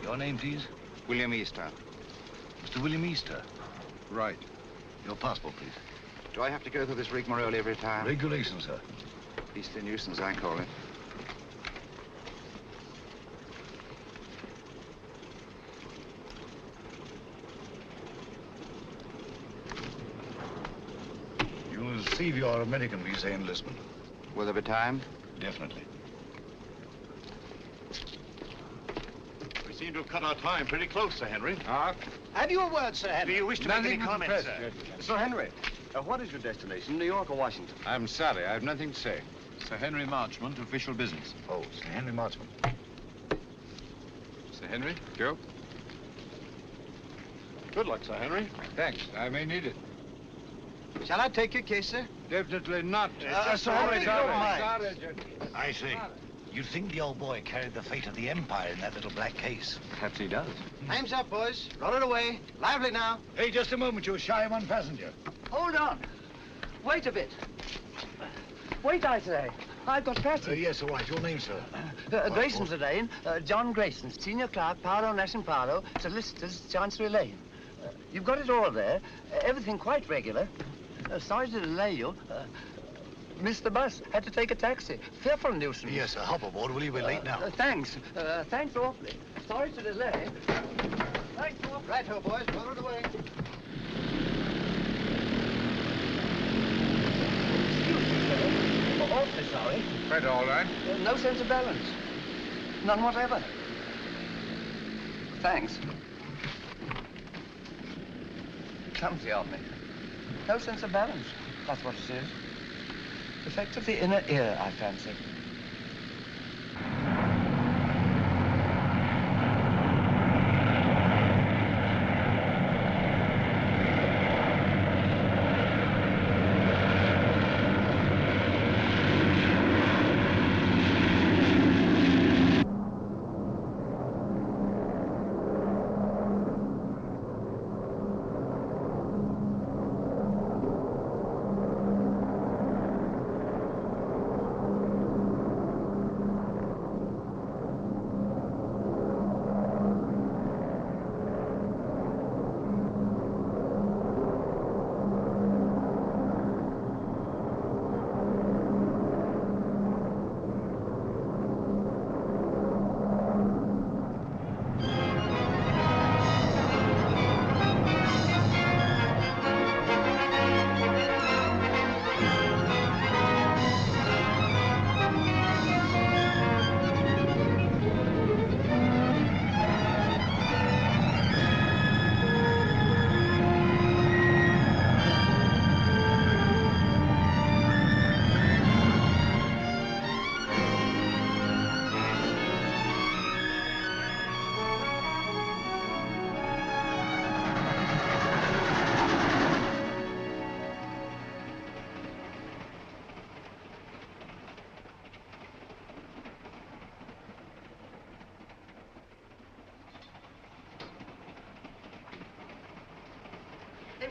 Your name, please? William Easter. Mr. William Easter? Right. Your passport, please. Do I have to go through this rigmarole every time? Regulations, sir. Beastly nuisance, I call it. You'll receive your American visa in Lisbon. Will there be time? Definitely. We seem to have cut our time pretty close, Sir Henry. Have you a word, Sir Henry? Do you wish to make any comments, sir? Sir Henry, what is your destination, New York or Washington? I'm sorry, I have nothing to say. Sir Henry Marchmont, official business. Oh, Sir Henry Marchmont. Sir Henry, Joe. Good luck, Sir Henry. Thanks, I may need it. Shall I take your case, sir? Definitely not. Sir Henry, don't mind. Sorry, gentlemen. I see. You think the old boy carried the fate of the Empire in that little black case? Perhaps he does. Time's up, boys. Roll it away. Lively now. Hey, just a moment. You're shy of one passenger. Hold on. Wait a bit. Wait, I say. I've got passage. Yes, all right. Your name, sir? Grayson's the name. John Grayson, senior clerk, Paro Nash and Paro, solicitors, Chancery Lane. You've got it all there. Everything quite regular. Sorry to delay you. Missed the bus. Had to take a taxi. Fearful nuisance. Yes, sir. Hop aboard, will you? We're late now. Thanks. Thanks awfully. Sorry to delay. Thanks awfully. Right-ho, boys. Roll it away. Excuse me, sir. Awfully sorry. Quite all right. No sense of balance. None whatever. Thanks. Clumsy of me. No sense of balance. That's what it is. Effect of the inner ear, I fancy.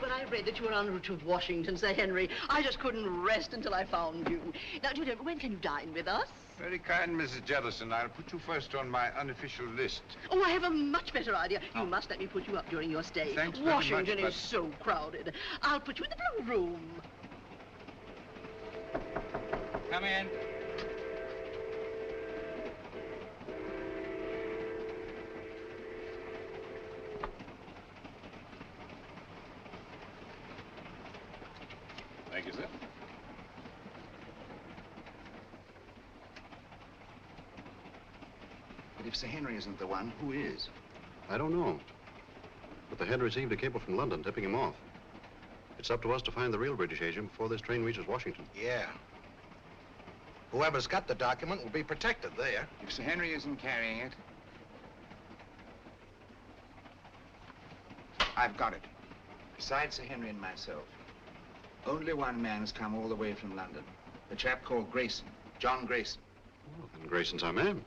When I read that you were en route to Washington, Sir Henry, I just couldn't rest until I found you. Now, when can you dine with us? Very kind, Mrs. Jellison. I'll put you first on my unofficial list. Oh, I have a much better idea. You must let me put you up during your stay. Thanks very Washington much, is so crowded. I'll put you in the blue room. Come in. Thank you, sir. But if Sir Henry isn't the one, who is? I don't know. But the head received a cable from London tipping him off. It's up to us to find the real British agent before this train reaches Washington. Yeah. Whoever's got the document will be protected there. If Sir Henry isn't carrying it, I've got it. Besides Sir Henry and myself, only one man has come all the way from London. A chap called Grayson, John Grayson. Well, then Grayson's our man.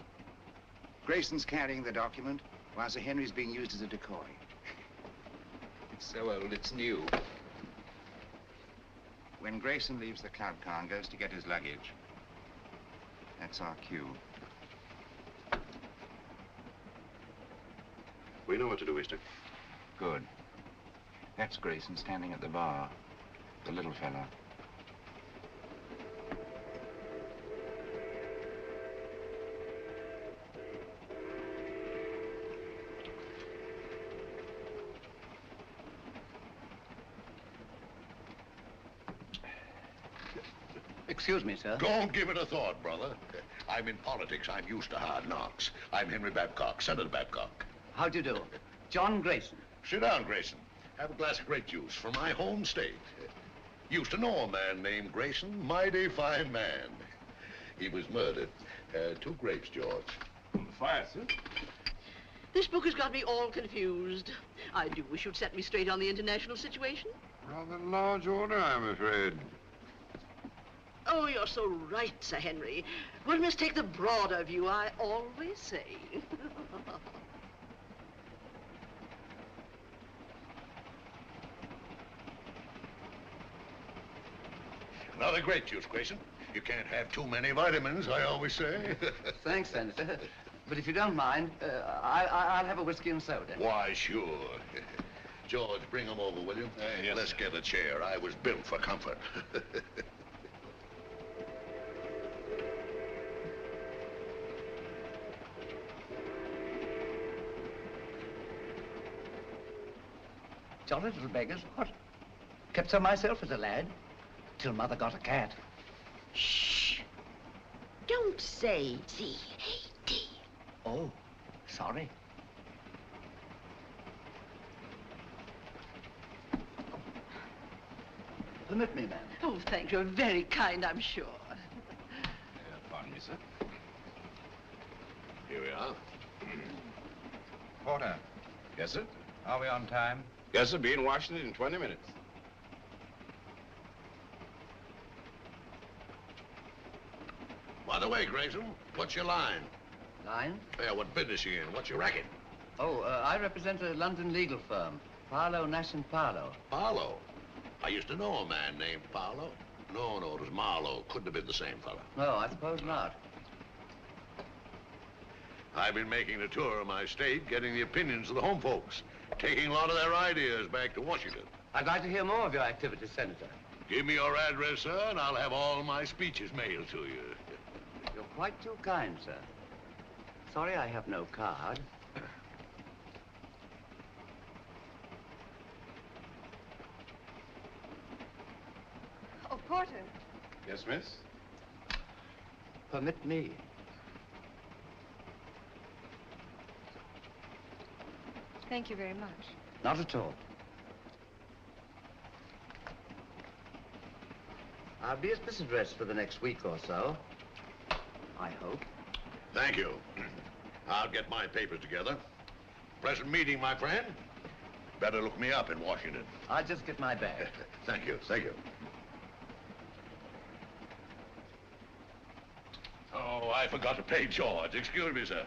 Grayson's carrying the document, while Sir Henry's being used as a decoy. It's so old, it's new. When Grayson leaves the club car and goes to get his luggage, that's our cue. We know what to do, Easter. Good. That's Grayson standing at the bar. The little fella. Excuse me, sir. Don't give it a thought, brother. I'm in politics. I'm used to hard knocks. I'm Henry Babcock, Senator Babcock. How do you do? John Grayson. Sit down, Grayson. Have a glass of grape juice from my home state. Used to know a man named Grayson. Mighty fine man. He was murdered. 2 grapes, George. On the fire, sir. This book has got me all confused. I do wish you'd set me straight on the international situation. Rather large order, I'm afraid. Oh, you're so right, Sir Henry. One must take the broader view, I always say. Another grape juice, Grayson. You can't have too many vitamins, I always say. Thanks, Senator. But if you don't mind, I'll have a whiskey and soda. Why, sure. George, bring him over, will you? Yes, Let's get a chair. I was built for comfort. Jolly little beggars, what? Kept some myself as a lad, till Mother got a cat. Shh. Don't say C-A-T. Oh, sorry. Permit me, ma'am. Oh, thank you. Very kind, I'm sure. Pardon me, sir. Here we are. Porter, Yes, sir? are we on time? Yes, sir. Be in Washington in 20 minutes. By the way, Grayson, what's your line? Line? Yeah, what business you in? What's your racket? Oh, I represent a London legal firm, Paolo, Nash & Paolo. Paolo. I used to know a man named Paolo. No, it was Marlowe. Couldn't have been the same fella. No, I suppose not. I've been making a tour of my state, getting the opinions of the home folks, taking a lot of their ideas back to Washington. I'd like to hear more of your activities, Senator. Give me your address, sir, and I'll have all my speeches mailed to you. You're quite too kind, sir. Sorry I have no card. Oh, Porter. Yes, miss? Permit me. Thank you very much. Not at all. I'll be at this address for the next week or so. I hope. Thank you. I'll get my papers together. Pleasant meeting, my friend. Better look me up in Washington. I'll just get my bag. Thank you, thank you. Oh, I forgot to pay George. Excuse me, sir.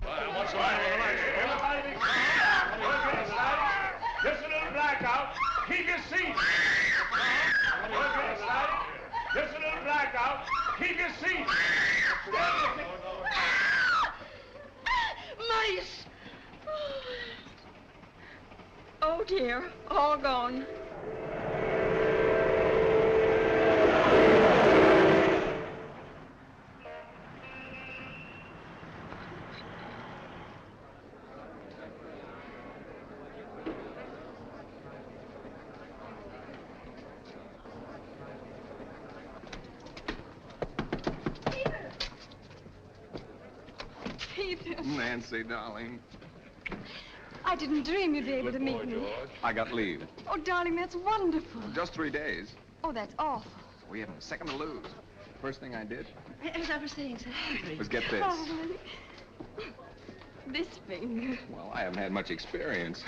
What's the matter? Just a little blackout. Keep your seat. Just a little blackout. Keep your seat. Mice! Oh, dear. All gone. Peter. Nancy, darling. I didn't dream you'd be able to meet me. I got leave. Oh, darling, that's wonderful. Just 3 days. Oh, that's awful. We haven't a second to lose. First thing I did As I was saying, Sir Henry. was get this. Oh, honey. This finger. Well, I haven't had much experience.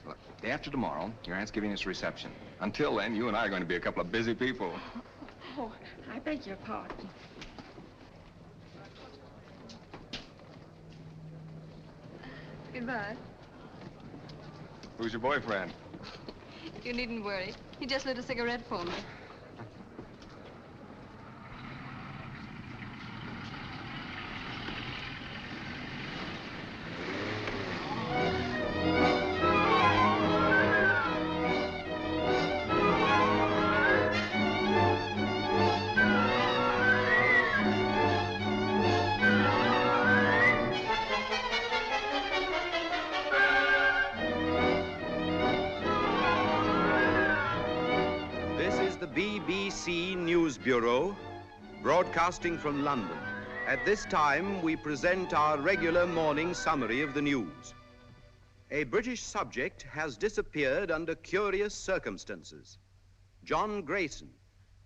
Look, day after tomorrow, your aunt's giving us a reception. Until then, you and I are going to be a couple of busy people. Oh, I beg your pardon. Goodbye. Who's your boyfriend? You needn't worry. He just lit a cigarette for me. BBC News Bureau, broadcasting from London. At this time, we present our regular morning summary of the news. A British subject has disappeared under curious circumstances. John Grayson,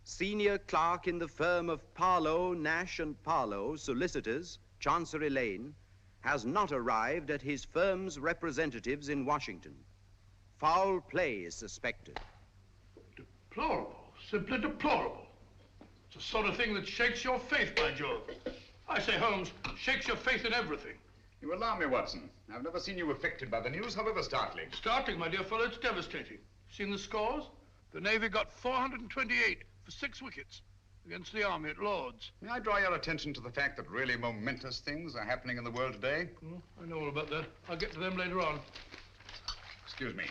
senior clerk in the firm of Parlow, Nash and Parlow, solicitors, Chancery Lane, has not arrived at his firm's representatives in Washington. Foul play is suspected. Deplorable. Simply deplorable. It's the sort of thing that shakes your faith, by Jove. I say, Holmes, shakes your faith in everything. You alarm me, Watson. I've never seen you affected by the news, however startling. Startling, my dear fellow, it's devastating. Seen the scores? The Navy got 428 for 6 wickets against the Army at Lord's. May I draw your attention to the fact that really momentous things are happening in the world today? Oh, I know all about that. I'll get to them later on. Excuse me.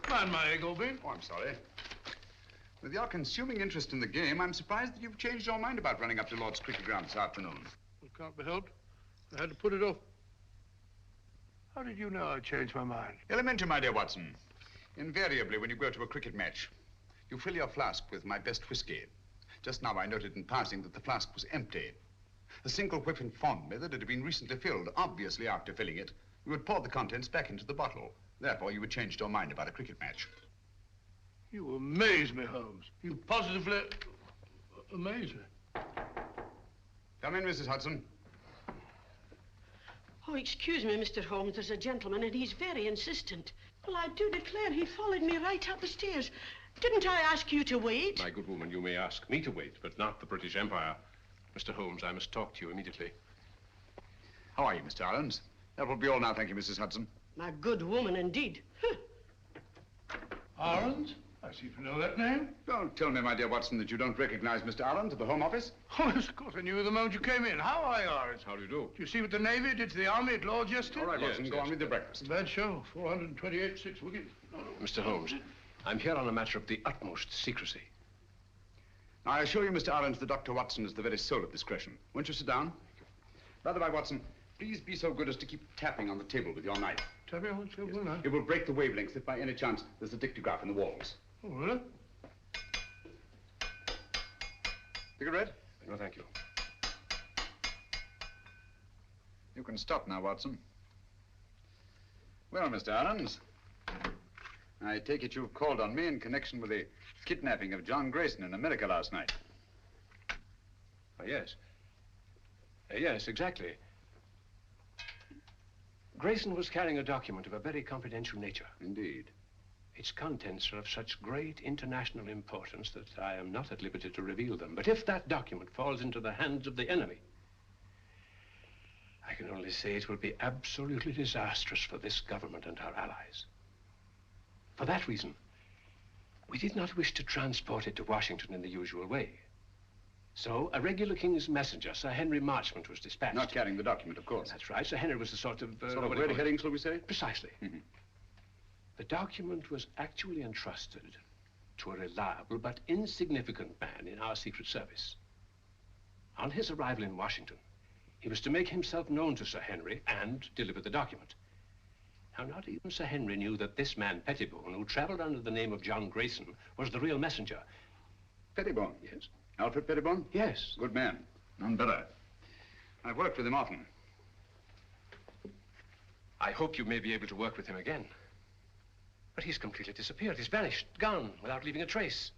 Mind my egg, Oldbean. Oh, I'm sorry. With your consuming interest in the game, I'm surprised that you've changed your mind about running up to Lord's cricket ground this afternoon. It can't be helped. I had to put it off. How did you know I changed my mind? Elementary, my dear Watson. Invariably, when you go to a cricket match, you fill your flask with my best whiskey. Just now I noted in passing that the flask was empty. A single whiff informed me that it had been recently filled. Obviously, after filling it, you would pour the contents back into the bottle. Therefore, you had changed your mind about a cricket match. You amaze me, Holmes. You positively amaze me. Come in, Mrs. Hudson. Oh, excuse me, Mr. Holmes. There's a gentleman, and he's very insistent. Well, I do declare he followed me right up the stairs. Didn't I ask you to wait? My good woman, you may ask me to wait, but not the British Empire. Mr. Holmes, I must talk to you immediately. How are you, Mr. Arons? That will be all now, thank you, Mrs. Hudson. My good woman, indeed. Huh. Arons? I seem to know that name. Don't tell me, my dear Watson, that you don't recognize Mr. Arons of the Home Office. Oh, yes, of course. I knew you the moment you came in. How are you, Arons? How do you do? Do you see what the Navy did to the Army at Lord's yesterday? All right, Watson, go on with your breakfast. Bad show. 428, 6 wickets. Mr. Holmes, I'm here on a matter of the utmost secrecy. Now, I assure you, Mr. Arons, that Dr. Watson is the very soul of discretion. Won't you sit down? By the way, Watson, please be so good as to keep tapping on the table with your knife. Tapping on the table, yes. It will break the wavelengths if by any chance there's a dictograph in the walls. Oh, really? Cigarette? No, thank you. You can stop now, Watson. Well, Mr. Arons, I take it you've called on me in connection with the kidnapping of John Grayson in America last night. Yes. Yes, exactly. Grayson was carrying a document of a very confidential nature. Indeed. Its contents are of such great international importance that I am not at liberty to reveal them. But if that document falls into the hands of the enemy, I can only say it will be absolutely disastrous for this government and our allies. For that reason, we did not wish to transport it to Washington in the usual way. So a regular King's messenger, Sir Henry Marchmont, was dispatched. Not carrying the document, of course. That's right. Sir Henry was a sort of... sort of red herring, shall we say? Precisely. Mm-hmm. The document was actually entrusted to a reliable but insignificant man in our Secret Service. On his arrival in Washington, he was to make himself known to Sir Henry and deliver the document. Now, not even Sir Henry knew that this man, Pettibone, who traveled under the name of John Grayson, was the real messenger. Pettibone? Yes. Alfred Pettibone? Yes. Good man. None better. I've worked with him often. I hope you may be able to work with him again. But he's completely disappeared. He's vanished, gone, without leaving a trace.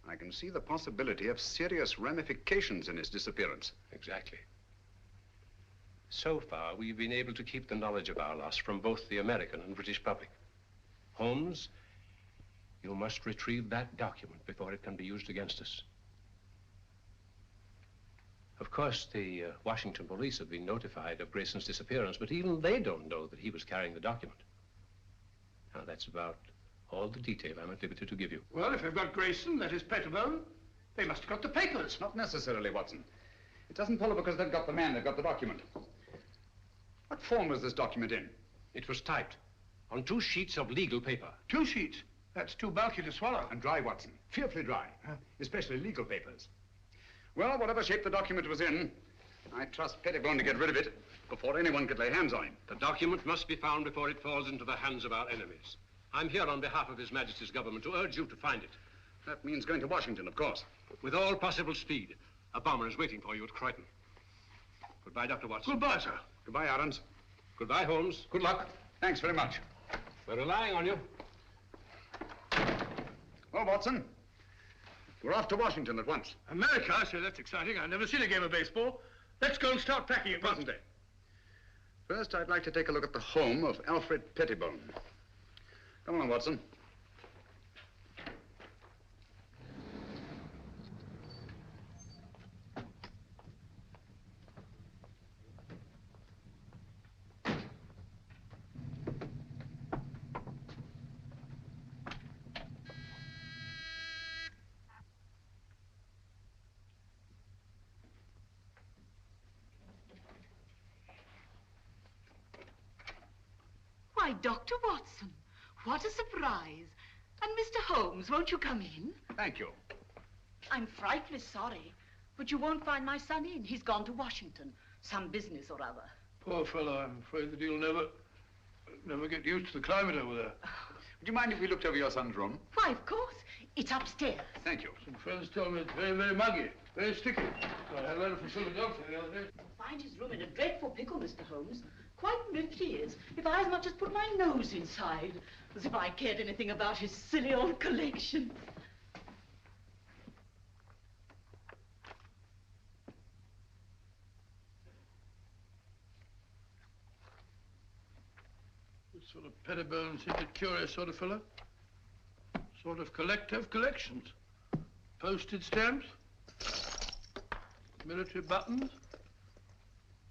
I can see the possibility of serious ramifications in his disappearance. Exactly. So far, we've been able to keep the knowledge of our loss from both the American and British public. Holmes, you must retrieve that document before it can be used against us. Of course, the Washington police have been notified of Grayson's disappearance, but even they don't know that he was carrying the document. Now, that's about all the detail I'm at liberty to give you. Well, if they've got Grayson, that is Pettibone, they must have got the papers. Not necessarily, Watson. It doesn't follow because they've got the man, they've got the document. What form was this document in? It was typed on 2 sheets of legal paper. 2 sheets? That's too bulky to swallow. And dry, Watson. Fearfully dry. Especially legal papers. Well, whatever shape the document was in, I trust Pettibone to get rid of it before anyone could lay hands on him. The document must be found before it falls into the hands of our enemies. I'm here on behalf of His Majesty's government to urge you to find it. That means going to Washington, of course. With all possible speed. A bomber is waiting for you at Croydon. Goodbye, Dr. Watson. Goodbye, sir. Goodbye, Adams. Goodbye, Holmes. Good luck. Thanks very much. We're relying on you. Well, Watson, we're off to Washington at once. America? I say, that's exciting. I've never seen a game of baseball. Let's go and start packing at present day. First, I'd like to take a look at the home of Alfred Pettibone. Come on, Watson. Why, Dr. Watson, what a surprise. And Mr. Holmes, won't you come in? Thank you. I'm frightfully sorry, but you won't find my son in. He's gone to Washington, some business or other. Poor fellow, I'm afraid that he'll never get used to the climate over there. Would you mind if we looked over your son's room? Why, of course. It's upstairs. Thank you. Some friends tell me it's very, very muggy, very sticky. I had a letter from Philadelphia the other day. Find his room in a dreadful pickle, Mr. Holmes. Quite ripped he is. If I as much as put my nose inside, as if I cared anything about his silly old collection. This sort of Pettibone seems a curious sort of fellow. Sort of collector of collections. Postage stamps, military buttons,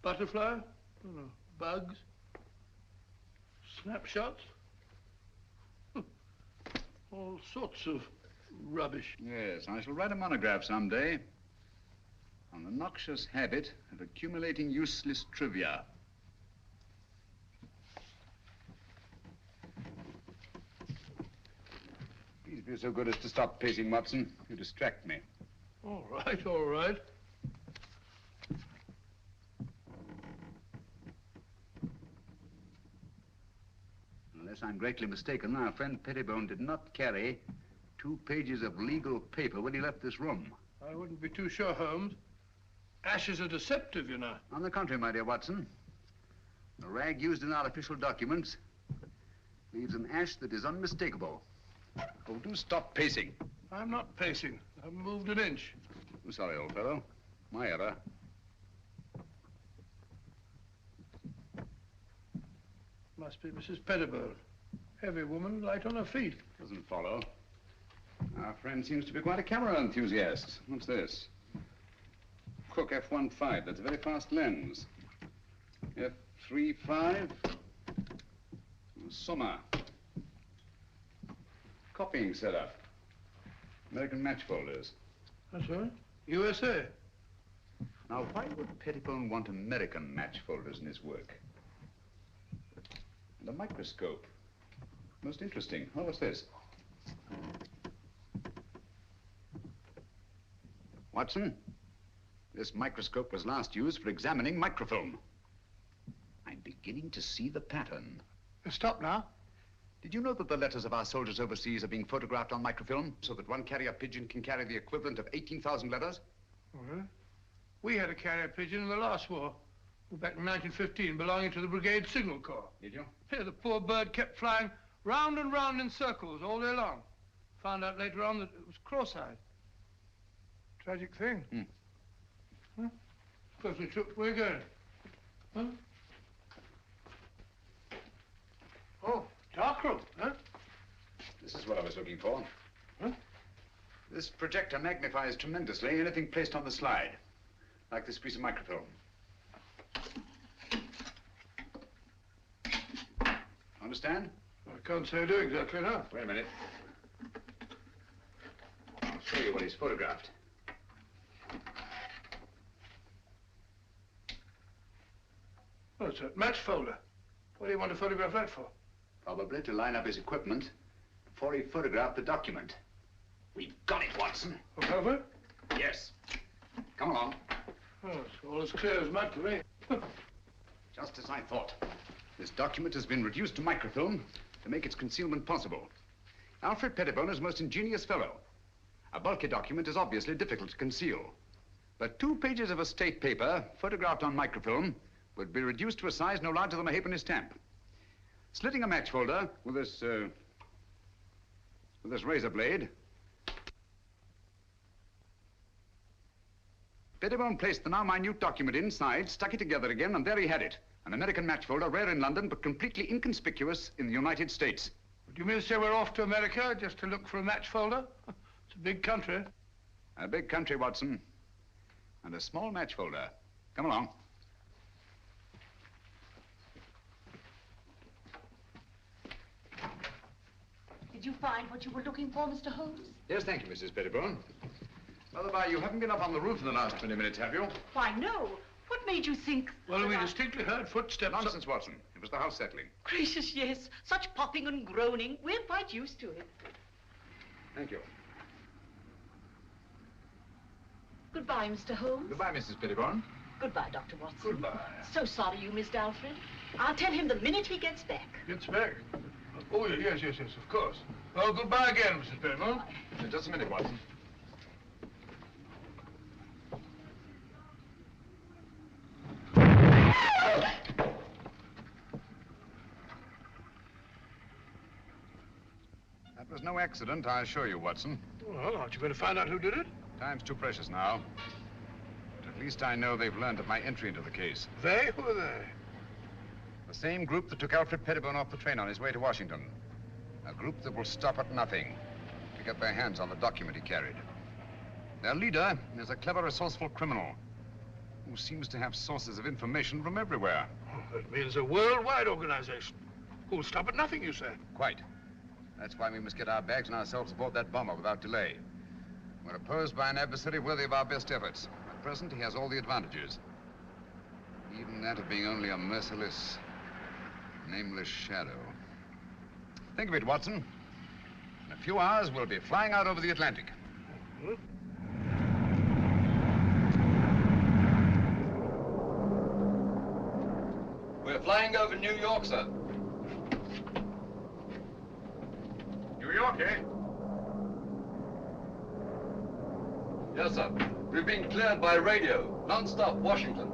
butterfly, I don't know, bugs, snapshots, all sorts of rubbish. Yes, I shall write a monograph someday on the noxious habit of accumulating useless trivia. Please be so good as to stop pacing, Watson. You distract me. All right, all right. Unless I'm greatly mistaken, our friend Pettibone did not carry 2 pages of legal paper when he left this room. I wouldn't be too sure, Holmes. Ashes are deceptive, you know. On the contrary, my dear Watson, the rag used in our official documents leaves an ash that is unmistakable. Oh, do stop pacing. I'm not pacing. I haven't moved an inch. I'm sorry, old fellow. My error. Must be Mrs. Pettibone. Heavy woman, light on her feet. Doesn't follow. Our friend seems to be quite a camera enthusiast. What's this? Cook F1.5. That's a very fast lens. F3.5. Summer. Copying setup. American match folders. That's right. USA. Now, why would Pettibone want American match folders in his work? And a microscope. Most interesting. Oh, what's this? Watson, this microscope was last used for examining microfilm. I'm beginning to see the pattern. Stop now. Did you know that the letters of our soldiers overseas are being photographed on microfilm so that one carrier pigeon can carry the equivalent of 18,000 letters? Well, we had a carrier pigeon in the last war, back in 1915, belonging to the Brigade Signal Corps. Did you? Yeah, the poor bird kept flying round and round in circles all day long. Found out later on that it was cross-eyed. Tragic thing. Huh? Suppose we took... Where are you going? Huh? Oh, dark room, huh? This is what I was looking for. Huh? This projector magnifies tremendously anything placed on the slide, like this piece of microfilm. Understand? I can't say I do exactly, no. Wait a minute. I'll show you what he's photographed. Oh, it's a match folder. What do you want to photograph that for? Probably to line up his equipment before he photographed the document. We've got it, Watson. Look over? Yes. Come along. Oh, it's all as clear as mud to me. Just as I thought. This document has been reduced to microfilm to make its concealment possible. Alfred Pettibone is a most ingenious fellow. A bulky document is obviously difficult to conceal. But 2 pages of estate paper, photographed on microfilm, would be reduced to a size no larger than a halfpenny stamp. Slitting a match folder with this razor blade, Pettibone placed the now minute document inside, stuck it together again, and there he had it. An American match folder, rare in London, but completely inconspicuous in the United States. Do you mean to say we're off to America just to look for a match folder? It's a big country. A big country, Watson. And a small match folder. Come along. Did you find what you were looking for, Mr. Holmes? Yes, thank you, Mrs. Pettibone. By the by, you haven't been up on the roof in the last 20 minutes, have you? Why, no. What made you think... Well, we distinctly heard footsteps... Nonsense, Watson. It was the house settling. Gracious, yes. Such popping and groaning. We're quite used to it. Thank you. Goodbye, Mr. Holmes. Goodbye, Mrs. Pettibone. Goodbye, Dr. Watson. Goodbye. So sorry you missed Alfred. I'll tell him the minute he gets back. Gets back? Oh, yes, of course. Well, goodbye again, Mrs. Pettibone. Just a minute, Watson. That was no accident, I assure you, Watson. Well, aren't you going to find out who did it? Time's too precious now. But at least I know they've learned of my entry into the case. They? Who are they? The same group that took Alfred Pettibone off the train on his way to Washington. A group that will stop at nothing to get their hands on the document he carried. Their leader is a clever, resourceful criminal who seems to have sources of information from everywhere. Oh, that means a worldwide organization. Who'll stop at nothing, you say? Quite. That's why we must get our bags and ourselves aboard that bomber without delay. We're opposed by an adversary worthy of our best efforts. At present, he has all the advantages. Even that of being only a merciless, nameless shadow. Think of it, Watson. In a few hours, we'll be flying out over the Atlantic. We're flying over New York, sir. New York, eh? Yes, sir. We've been cleared by radio. Non-stop, Washington.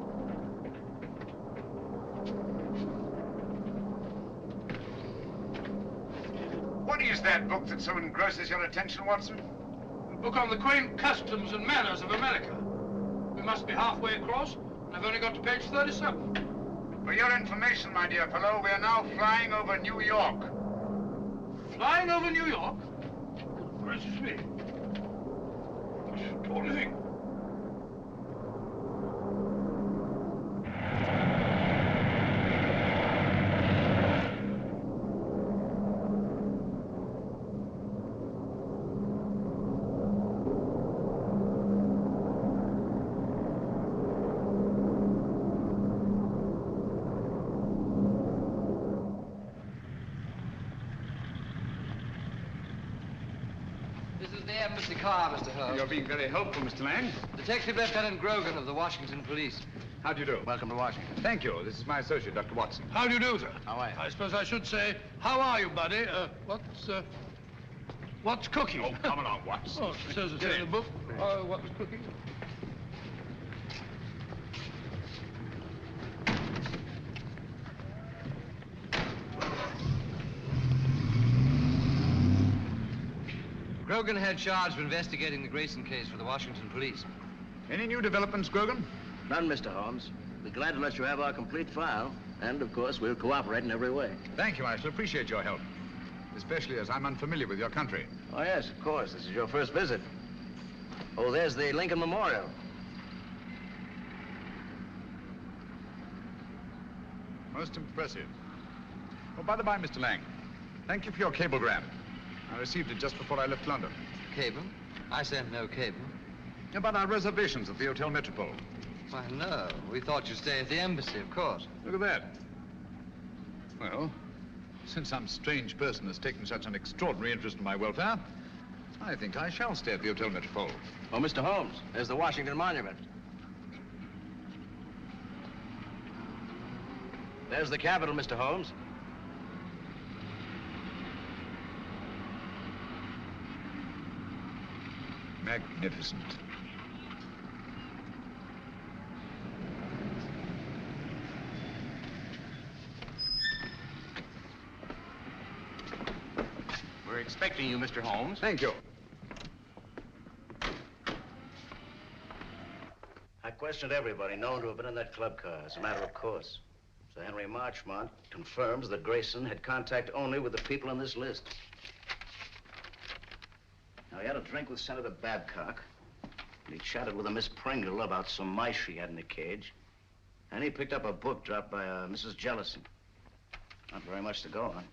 What is that book that so engrosses your attention, Watson? A book on the quaint customs and manners of America. We must be halfway across, and I've only got to page 37. For your information, my dear fellow, we are now flying over New York. Flying over New York? Gracious me. Totally thing. Embassy car, Mr. Holmes. You're being very helpful, Mr. Lang. Detective Lieutenant Grogan of the Washington Police. How do you do? Welcome to Washington. Thank you. This is my associate, Dr. Watson. How do you do, sir? How are you? I suppose I should say, how are you, buddy? What's cooking? Oh, come along, Watson. Oh, it says it's in the book. What's cooking? Grogan had charge of investigating the Grayson case for the Washington police. Any new developments, Grogan? None, Mr. Holmes. We're glad to let you have our complete file. And, of course, we'll cooperate in every way. Thank you. I shall appreciate your help. Especially as I'm unfamiliar with your country. Oh, yes, of course. This is your first visit. Oh, there's the Lincoln Memorial. Most impressive. Oh, by the by, Mr. Lang, thank you for your cablegram. I received it just before I left London. Cable? I sent no cable. About our reservations at the Hotel Metropole. Why, no. We thought you'd stay at the embassy, of course. Look at that. Well, since some strange person has taken such an extraordinary interest in my welfare, I think I shall stay at the Hotel Metropole. Oh, Mr. Holmes, there's the Washington Monument. There's the Capitol, Mr. Holmes. Magnificent. We're expecting you, Mr. Holmes. Thank you. I questioned everybody known to have been in that club car, as a matter of course. Sir Henry Marchmont confirms that Grayson had contact only with the people on this list. Now, he had a drink with Senator Babcock, and he chatted with a Miss Pringle about some mice she had in the cage, and he picked up a book dropped by Mrs. Jellison. Not very much to go on.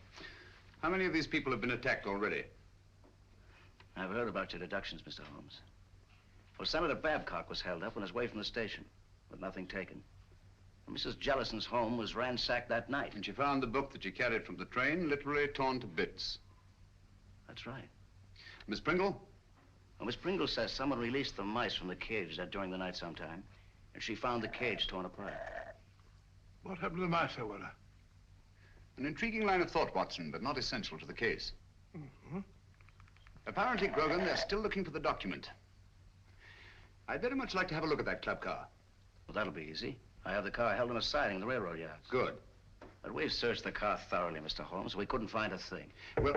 How many of these people have been attacked already? I've heard about your deductions, Mr. Holmes. Well, Senator Babcock was held up on his way from the station, with nothing taken. And Mrs. Jellison's home was ransacked that night. And she found the book that she carried from the train literally torn to bits. That's right. Miss Pringle? Well, Miss Pringle says someone released the mice from the cage during the night sometime, and she found the cage torn apart. What happened to the mice, I wonder? An intriguing line of thought, Watson, but not essential to the case. Mm-hmm. Apparently, Grogan, they're still looking for the document. I'd very much like to have a look at that club car. Well, that'll be easy. I have the car held in a siding in the railroad yard. Good. But we've searched the car thoroughly, Mr. Holmes. We couldn't find a thing. Well...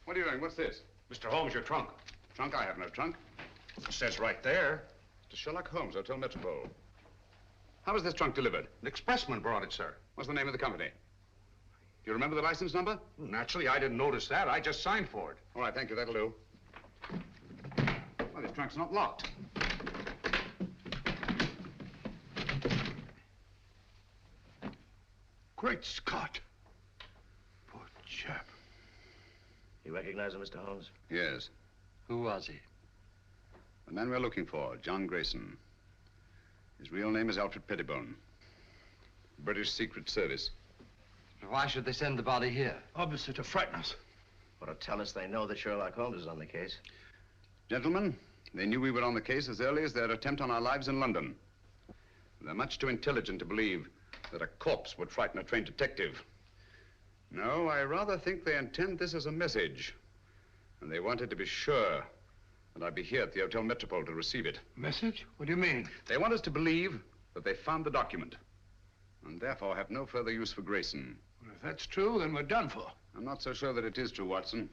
What are you doing? What's this? Mr. Holmes, your trunk. Trunk? I have no trunk. It says right there. To Sherlock Holmes, Hotel Metropole. How was this trunk delivered? An expressman brought it, sir. What's the name of the company? Do you remember the license number? Naturally, I didn't notice that. I just signed for it. All right, thank you. That'll do. Well, this trunk's not locked. Great Scott. Poor chap. You recognize him, Mr. Holmes? Yes. Who was he? The man we're looking for, John Grayson. His real name is Alfred Pettibone. British Secret Service. Why should they send the body here? Obviously to frighten us. Or to tell us they know that Sherlock Holmes is on the case. Gentlemen, they knew we were on the case as early as their attempt on our lives in London. They're much too intelligent to believe that a corpse would frighten a trained detective. No, I rather think they intend this as a message. And they wanted to be sure that I'd be here at the Hotel Metropole to receive it. Message? What do you mean? They want us to believe that they found the document. And therefore have no further use for Grayson. Well, if that's true, then we're done for. I'm not so sure that it is true, Watson.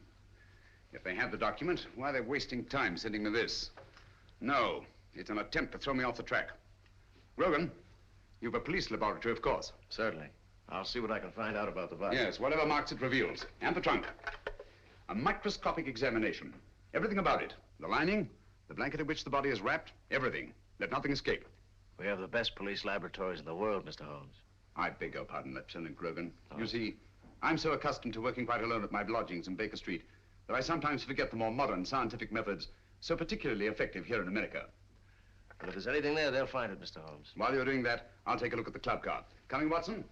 If they have the document, why are they wasting time sending me this? No, it's an attempt to throw me off the track. Grogan, you've a police laboratory, of course. Certainly. I'll see what I can find out about the body. Yes, whatever marks it reveals. And the trunk. A microscopic examination. Everything about it. The lining, the blanket in which the body is wrapped, everything. Let nothing escape. We have the best police laboratories in the world, Mr. Holmes. I beg your pardon, Lieutenant Grogan. You see, I'm so accustomed to working quite alone at my lodgings in Baker Street that I sometimes forget the more modern scientific methods so particularly effective here in America. But if there's anything there, they'll find it, Mr. Holmes. While you're doing that, I'll take a look at the club car. Coming, Watson?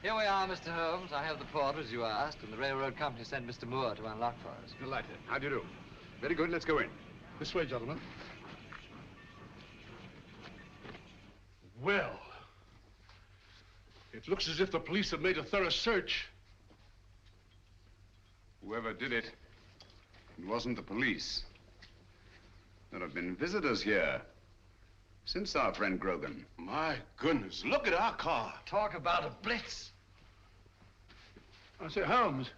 Here we are, Mr. Holmes. I have the port, as you asked, and the railroad company sent Mr. Moore to unlock for us. Delighted. How do you do? Very good. Let's go in. This way, gentlemen. Well, it looks as if the police have made a thorough search. Whoever did it, it wasn't the police. There have been visitors here. Since our friend Grogan. My goodness, look at our car. Talk about a blitz. I say, Holmes,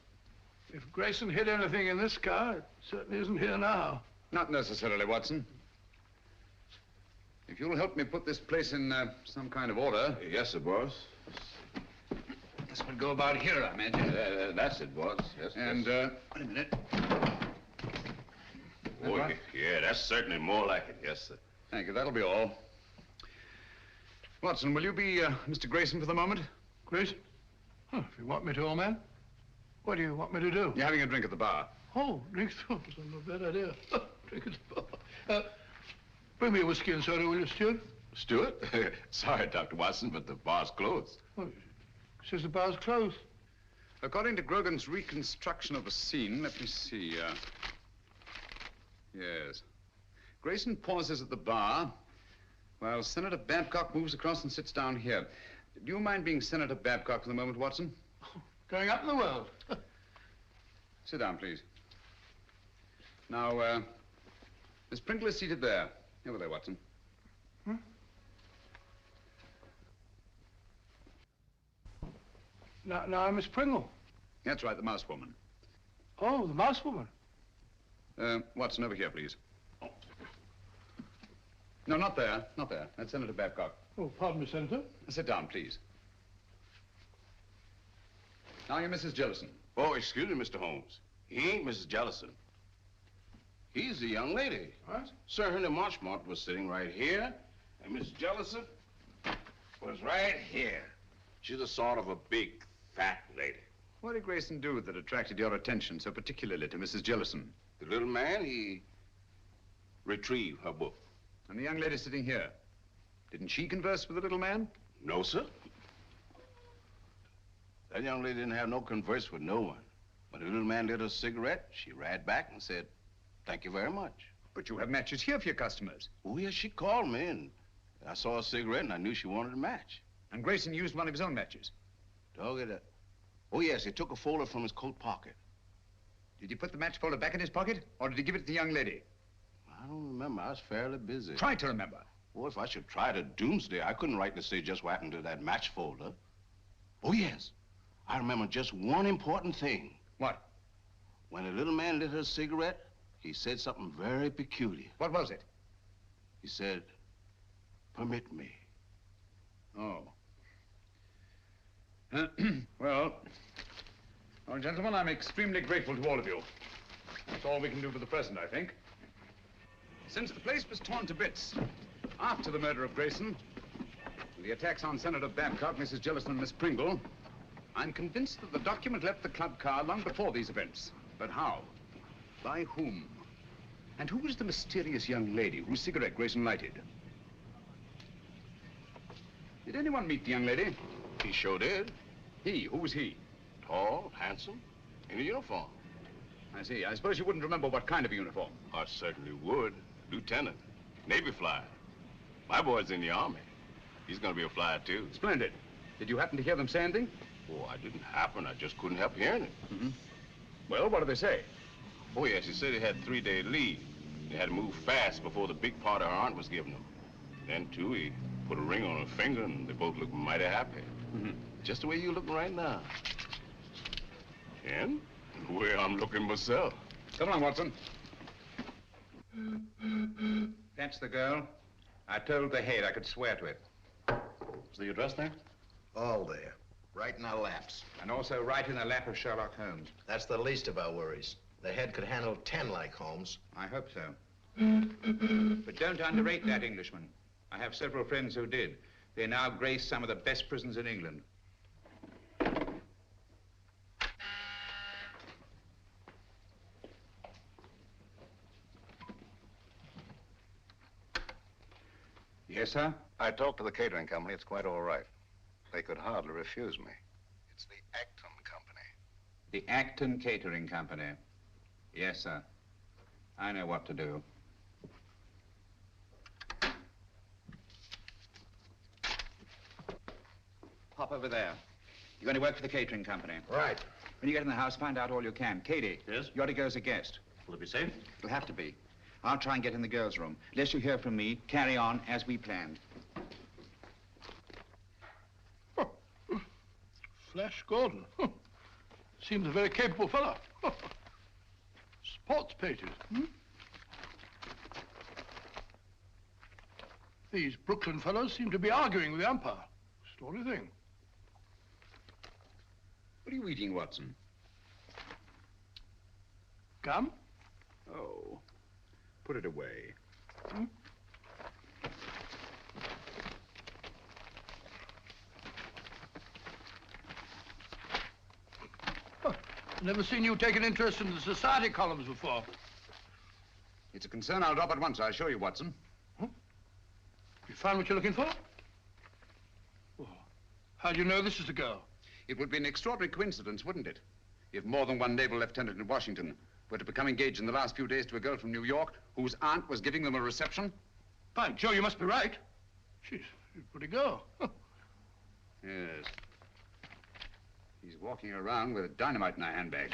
if Grayson hid anything in this car, it certainly isn't here now. Not necessarily, Watson. If you'll help me put this place in some kind of order. Yes, sir, boss. This would go about here, I imagine. That's it, boss. Yes, and, yes. wait a minute. Oh, yeah, that's certainly more like it. Yes, sir. Thank you. That'll be all. Watson, will you be Mr. Grayson for the moment? Grayson? Oh, if you want me to, old man. What do you want me to do? You're having a drink at the bar. Oh, drink? Oh, that's not a bad idea. Drink at the bar. Bring me a whiskey and soda, will you, Stuart? Stuart? Sorry, Dr. Watson, but the bar's closed. Oh, it says the bar's closed. According to Grogan's reconstruction of the scene, let me see. Yes. Grayson pauses at the bar while Senator Babcock moves across and sits down here. Do you mind being Senator Babcock for the moment, Watson? Going up in the world. Sit down, please. Now, Miss Pringle is seated there. Over there, Watson. Hmm? Now, Miss Pringle. That's right, the mouse woman. Oh, the mouse woman. Watson, over here, please. No, not there. Not there. That's Senator Babcock. Oh, pardon me, Senator. Sit down, please. Now you're Mrs. Jellison. Oh, excuse me, Mr. Holmes. He ain't Mrs. Jellison. He's the young lady. What? Sir Henry Marchmont was sitting right here, and Miss Jellison was right here. She's a sort of a big, fat lady. What did Grayson do that attracted your attention so particularly to Mrs. Jellison? The little man, he retrieved her book. And the young lady sitting here, didn't she converse with the little man? No, sir. That young lady didn't have no converse with no one. When the little man lit her cigarette, she ran back and said, "Thank you very much." But you have matches here for your customers. Oh, yes, she called me, and I saw a cigarette, and I knew she wanted a match. And Grayson used one of his own matches? Dog it. Oh, yes, he took a folder from his coat pocket. Did he put the match folder back in his pocket, or did he give it to the young lady? I don't remember. I was fairly busy. Try to remember. Oh, if I should try to doomsday, I couldn't rightly say just what happened to that match folder. Oh, yes. I remember just one important thing. What? When the little man lit her cigarette, he said something very peculiar. What was it? He said, "Permit me." Oh. Well, gentlemen, I'm extremely grateful to all of you. That's all we can do for the present, I think. Since the place was torn to bits after the murder of Grayson, and the attacks on Senator Babcock, Mrs. Jellison, and Miss Pringle, I'm convinced that the document left the club car long before these events. But how? By whom? And who was the mysterious young lady whose cigarette Grayson lighted? Did anyone meet the young lady? He sure did. He? Who was he? Tall, handsome, in a uniform. I see. I suppose you wouldn't remember what kind of a uniform. I certainly would. Lieutenant, Navy flyer. My boy's in the Army. He's gonna be a flyer, too. Splendid. Did you happen to hear them say anything? Oh, I didn't happen. I just couldn't help hearing it. Mm-hmm. Well, what did they say? Oh, yes, he said he had 3-day leave. They had to move fast before the big part of her aunt was giving him. Then, too, he put a ring on her finger, and they both looked mighty happy. Mm-hmm. Just the way you're looking right now. And the way I'm looking myself. Come on, Watson. That's the girl. I told the head I could swear to it. Is the address there? All there. Right in our laps. And also right in the lap of Sherlock Holmes. That's the least of our worries. The head could handle 10 like Holmes. I hope so. But don't underrate that Englishman. I have several friends who did. They now grace some of the best prisons in England. Yes, sir? I talked to the catering company. It's quite all right. They could hardly refuse me. It's the Acton Company. The Acton Catering Company. Yes, sir. I know what to do. Hop over there. You're going to work for the catering company. Right. When you get in the house, find out all you can. Katie. Yes? You're to go as a guest. Will it be safe? It'll have to be. I'll try and get in the girls' room. Unless you hear from me, carry on as we planned. Flash Gordon. Seems a very capable fellow. Sports pages. These Brooklyn fellows seem to be arguing with the umpire. Story thing. What are you eating, Watson? Gum? Oh. Put it away. Never seen you take an interest in the society columns before. It's a concern I'll drop at once, I assure you, Watson. You found what you're looking for? Well, how do you know this is the girl? It would be an extraordinary coincidence, wouldn't it? If more than one naval lieutenant in Washington were to become engaged in the last few days to a girl from New York whose aunt was giving them a reception. By Joe, you must be right. She's a pretty girl. Yes. He's walking around with dynamite in her handbag.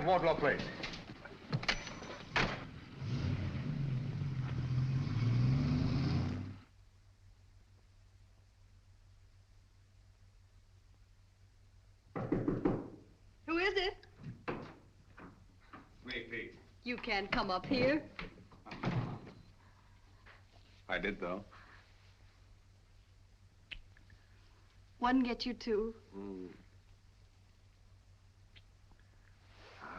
Wardlaw Place. Who is it? Me, Pete. You can't come up here. I did, though. One get you two.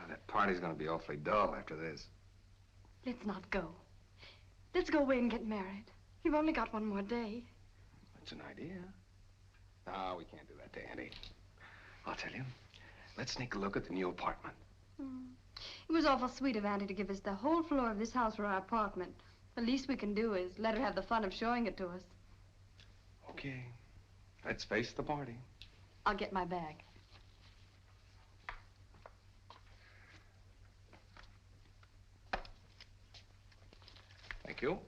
That party's gonna be awfully dull after this. Let's not go. Let's go away and get married. You've only got one more day. That's an idea. No, we can't do that to Annie. I'll tell you. Let's sneak a look at the new apartment. It was awful sweet of Auntie to give us the whole floor of this house for our apartment. The least we can do is let her have the fun of showing it to us. Okay. Let's face the party. I'll get my bag. Thank you.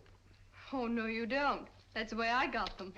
Oh, no, you don't. That's the way I got them.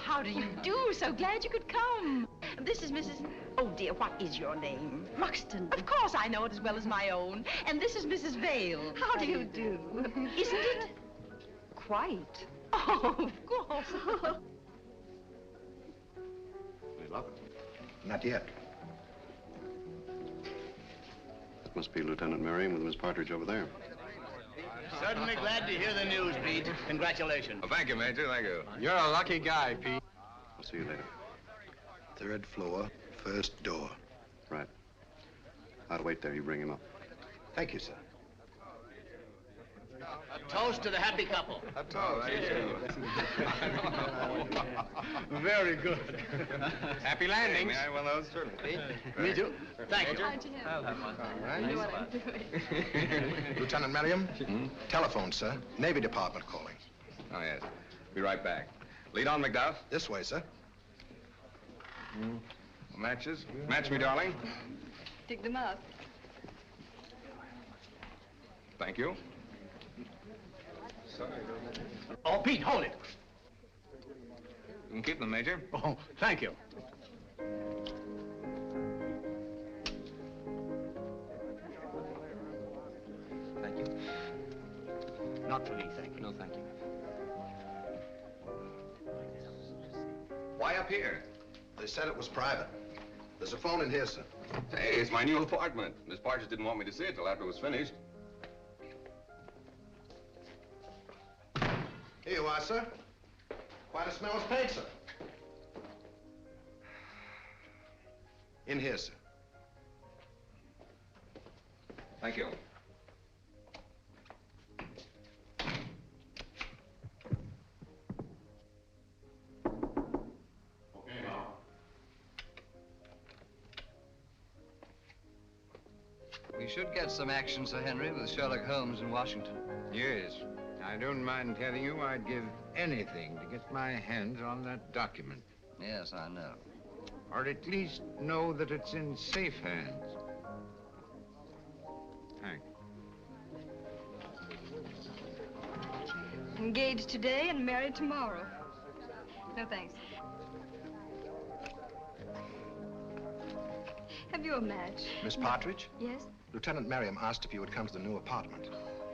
How do you do? So glad you could come. This is Mrs. Oh, dear, what is your name? Ruxton. Of course I know it as well as my own. And this is Mrs. Vale. How do you do? Isn't it? Quite. Oh, of course. We love it. Not yet. That must be Lieutenant Merriam with Miss Partridge over there. Certainly glad to hear the news, Pete. Congratulations. Well, thank you, Major. Thank you. You're a lucky guy, Pete. I'll see you later. 3rd floor, 1st door. Right. I'll wait there. You bring him up. Thank you, sir. A toast to the happy couple. A toast. Very good. Happy landings. May I have one of those? Certainly. Me too. Thank you. I'll have one. All right. You know what I'm doing. Lieutenant Merriam? Telephone, sir. Navy Department calling. Oh, yes. Be right back. Lead on, McDuff. This way, sir. Matches? Match me, darling. Dig them up. Thank you. Oh, Pete, hold it. You can keep them, Major. Oh, thank you. Thank you. Not Not for me, thank you. No, thank you. Why up here? They said it was private. There's a phone in here, sir. Hey, it's my new apartment. Miss Partridge didn't want me to see it till after it was finished. Here you are, sir. Quite a smell of paint, sir. In here, sir. Thank you. Okay, now. We should get some action, Sir Henry, with Sherlock Holmes in Washington. Yes. I don't mind telling you I'd give anything to get my hands on that document. Yes, I know. Or at least know that it's in safe hands. Thanks. Engaged today and married tomorrow. No thanks. Have you a match? Miss Partridge? Yes? Lieutenant Merriam asked if you would come to the new apartment.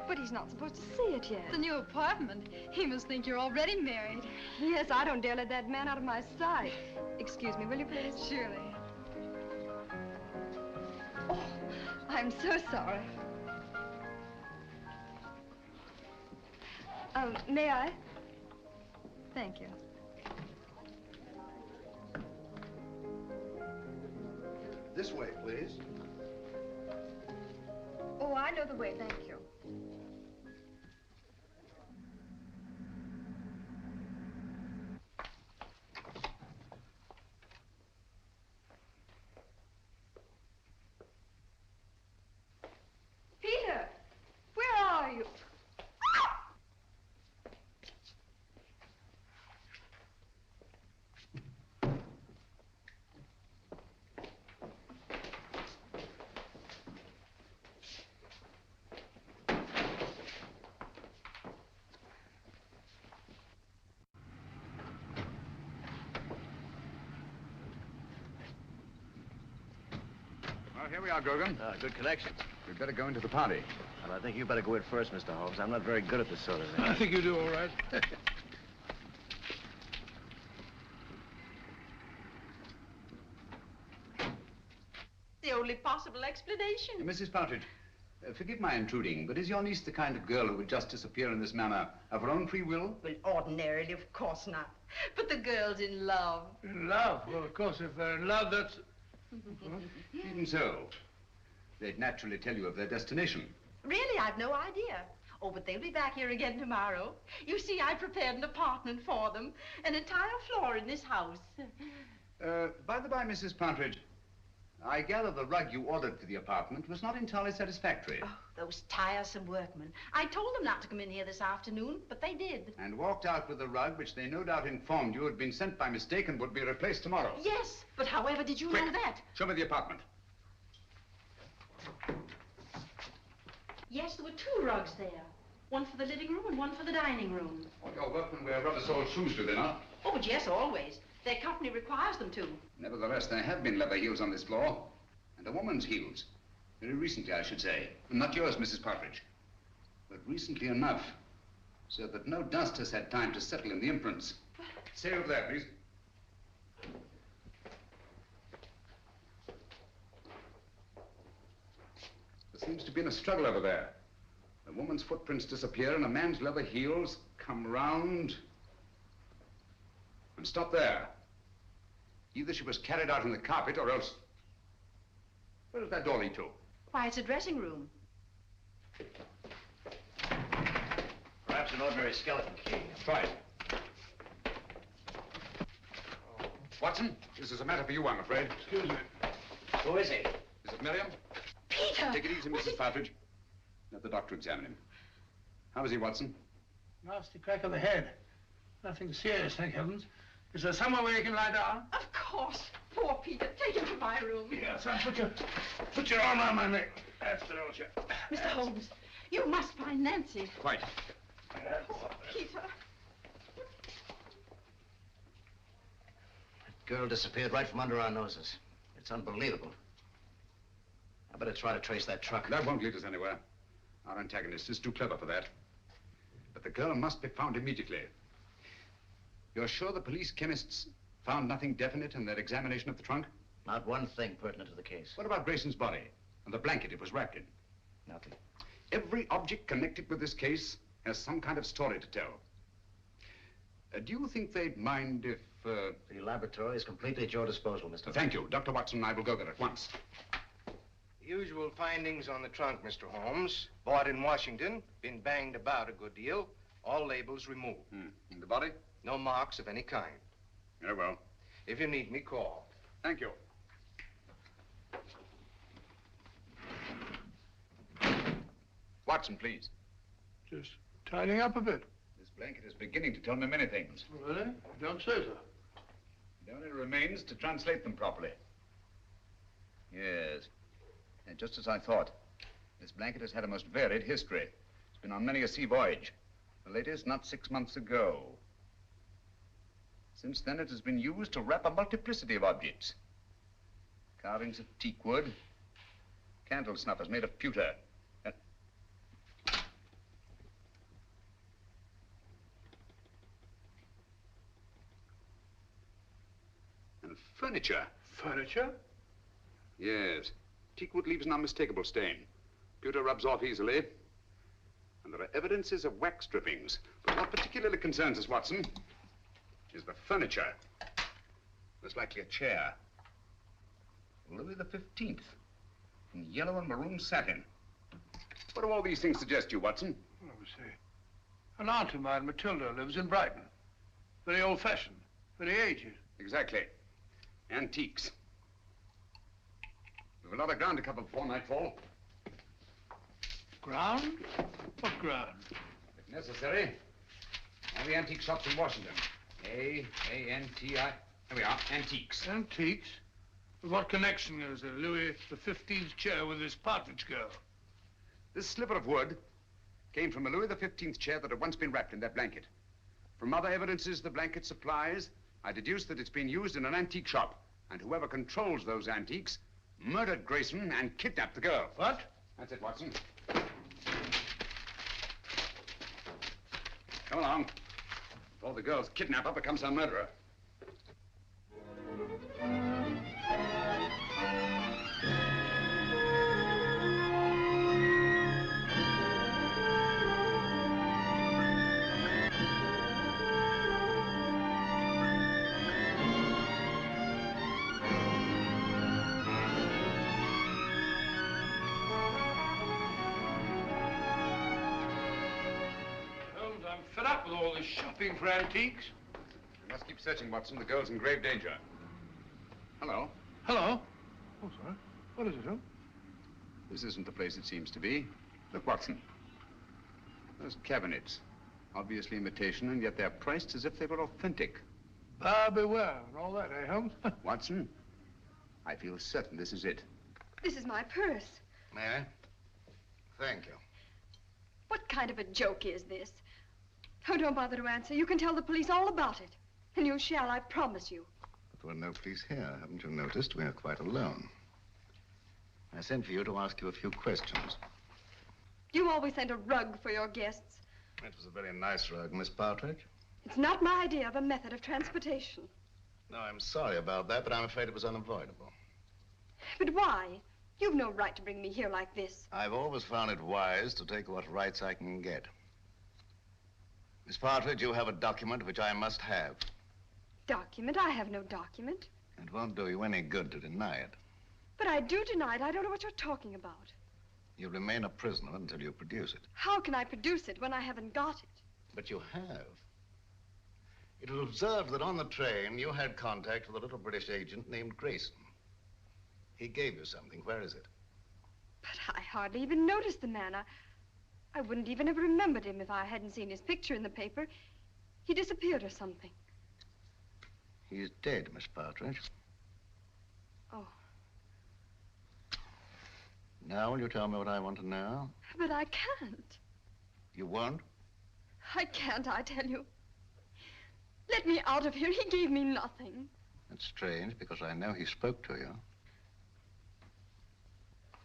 But he's not supposed to see it yet. The new apartment? He must think you're already married. Yes, I don't dare let that man out of my sight. Excuse me, will you please? Surely. Oh, I'm so sorry. May I? Thank you. This way, please. Oh, I know the way, thank you. Peter, where are you? Well, here we are, Grogan. Good connection. We'd better go into the party. Well, I think you better go in first, Mr. Holmes. I'm not very good at this sort of thing. I think you do all right. The only possible explanation. Mrs. Partridge, forgive my intruding, but is your niece the kind of girl who would just disappear in this manner of her own free will? Well, ordinarily, of course not. But the girl's in love. In love? Well, of course, if they're in love, that's... Even so, they'd naturally tell you of their destination. Really, I've no idea. Oh, but they'll be back here again tomorrow. You see, I prepared an apartment for them. An entire floor in this house. By the by, Mrs. Partridge, I gather the rug you ordered for the apartment was not entirely satisfactory. Oh, those tiresome workmen. I told them not to come in here this afternoon, but they did. And walked out with the rug, which they no doubt informed you had been sent by mistake and would be replaced tomorrow. Yes, but however did you know that? Show me the apartment. Yes, there were two rugs there. One for the living room and one for the dining room. All your workmen wear rubber-soled shoes, do they not? Oh, but yes, always. Their company requires them to. Nevertheless, there have been leather heels on this floor. And a woman's heels. Very recently, I should say. Not yours, Mrs. Partridge. But recently enough, so that no dust has had time to settle in the imprints. Stay over there, please. There seems to be a struggle over there. A woman's footprints disappear and a man's leather heels come round and stop there. Either she was carried out in the carpet or else... Where does that door lead to? Why, it's a dressing room. Perhaps an ordinary skeleton key. Try it. Watson, this is a matter for you, I'm afraid. Excuse me. Who is he? Is it Miriam? Peter! Take it easy, Mrs. Partridge. Let the doctor examine him. How is he, Watson? Nasty crack of the head. Nothing serious, thank heavens. Is there somewhere where you can lie down? Of course. Poor Peter. Take him to my room. Yeah, son, put your arm around my neck. That's the don't you? Mr. Holmes, you must find Nancy. Quite. Poor Peter. Girl disappeared right from under our noses. It's unbelievable. I better try to trace that truck. That won't lead us anywhere. Our antagonist is too clever for that. the girl must be found immediately. You're sure the police chemists found nothing definite in their examination of the trunk? Not one thing pertinent to the case. What about Grayson's body and the blanket it was wrapped in? Nothing. Every object connected with this case has some kind of story to tell. Do you think they'd mind if... The laboratory is completely at your disposal, Mr. Thank you. Dr. Watson and I will go there at once. The usual findings on the trunk, Mr. Holmes. Bought in Washington, been banged about a good deal. All labels removed. And the body? No marks of any kind. Very well. If you need me, call. Thank you. Watson, please. Just tidying up a bit. This blanket is beginning to tell me many things. Really? You don't say so. It only remains to translate them properly. Yes. And just as I thought. This blanket has had a most varied history. It's been on many a sea voyage. The latest not 6 months ago. Since then, it has been used to wrap a multiplicity of objects. Carvings of teak wood, candle snuffers made of pewter. And furniture. Furniture? Yes. Teakwood leaves an unmistakable stain. Pewter rubs off easily. And there are evidences of wax drippings. But what particularly concerns us, Watson, is the furniture. Most likely a chair. Louis the 15th. In yellow and maroon satin. What do all these things suggest to you, Watson? Let me see. An aunt of mine, Matilda, lives in Brighton. Very old-fashioned. Very aged. Exactly. Antiques. We've a lot of ground to cover before nightfall. Ground? What ground? If necessary, all the antique shops in Washington. A-N-T-I. There we are, antiques. Antiques? What connection is a Louis XV's chair with this partridge girl? This sliver of wood came from a Louis XV chair that had once been wrapped in that blanket. From other evidences the blanket supplies, I deduced that it's been used in an antique shop. And whoever controls those antiques murdered Grayson and kidnapped the girl. What? That's it, Watson. Come along. Before the girl's kidnapper becomes her murderer. Fed up with all this shopping for antiques. We must keep searching, Watson. The girl's in grave danger. Hello. Hello? Oh, sorry. What is it, Holmes? This isn't the place it seems to be. Look, Watson. Those cabinets. Obviously imitation, and yet they're priced as if they were authentic. Buyer beware and all that, eh, Holmes? Watson, I feel certain this is it. This is my purse. May I? Thank you. What kind of a joke is this? Oh, don't bother to answer. You can tell the police all about it. And you shall, I promise you. But there were no police here. Haven't you noticed? We are quite alone. I sent for you to ask you a few questions. You always send a rug for your guests. It was a very nice rug, Miss Partridge. It's not my idea of a method of transportation. No, I'm sorry about that, but I'm afraid it was unavoidable. But why? You've no right to bring me here like this. I've always found it wise to take what rights I can get. Miss Partridge, you have a document which I must have. Document? I have no document. It won't do you any good to deny it. But I do deny it. I don't know what you're talking about. You'll remain a prisoner until you produce it. How can I produce it when I haven't got it? But you have. It was observed that on the train you had contact with a little British agent named Grayson. He gave you something. Where is it? But I hardly even noticed the man. I wouldn't even have remembered him if I hadn't seen his picture in the paper. He disappeared or something. He's dead, Miss Partridge. Oh. Now will you tell me what I want to know? But I can't. You won't? I can't, I tell you. Let me out of here. He gave me nothing. That's strange, because I know he spoke to you.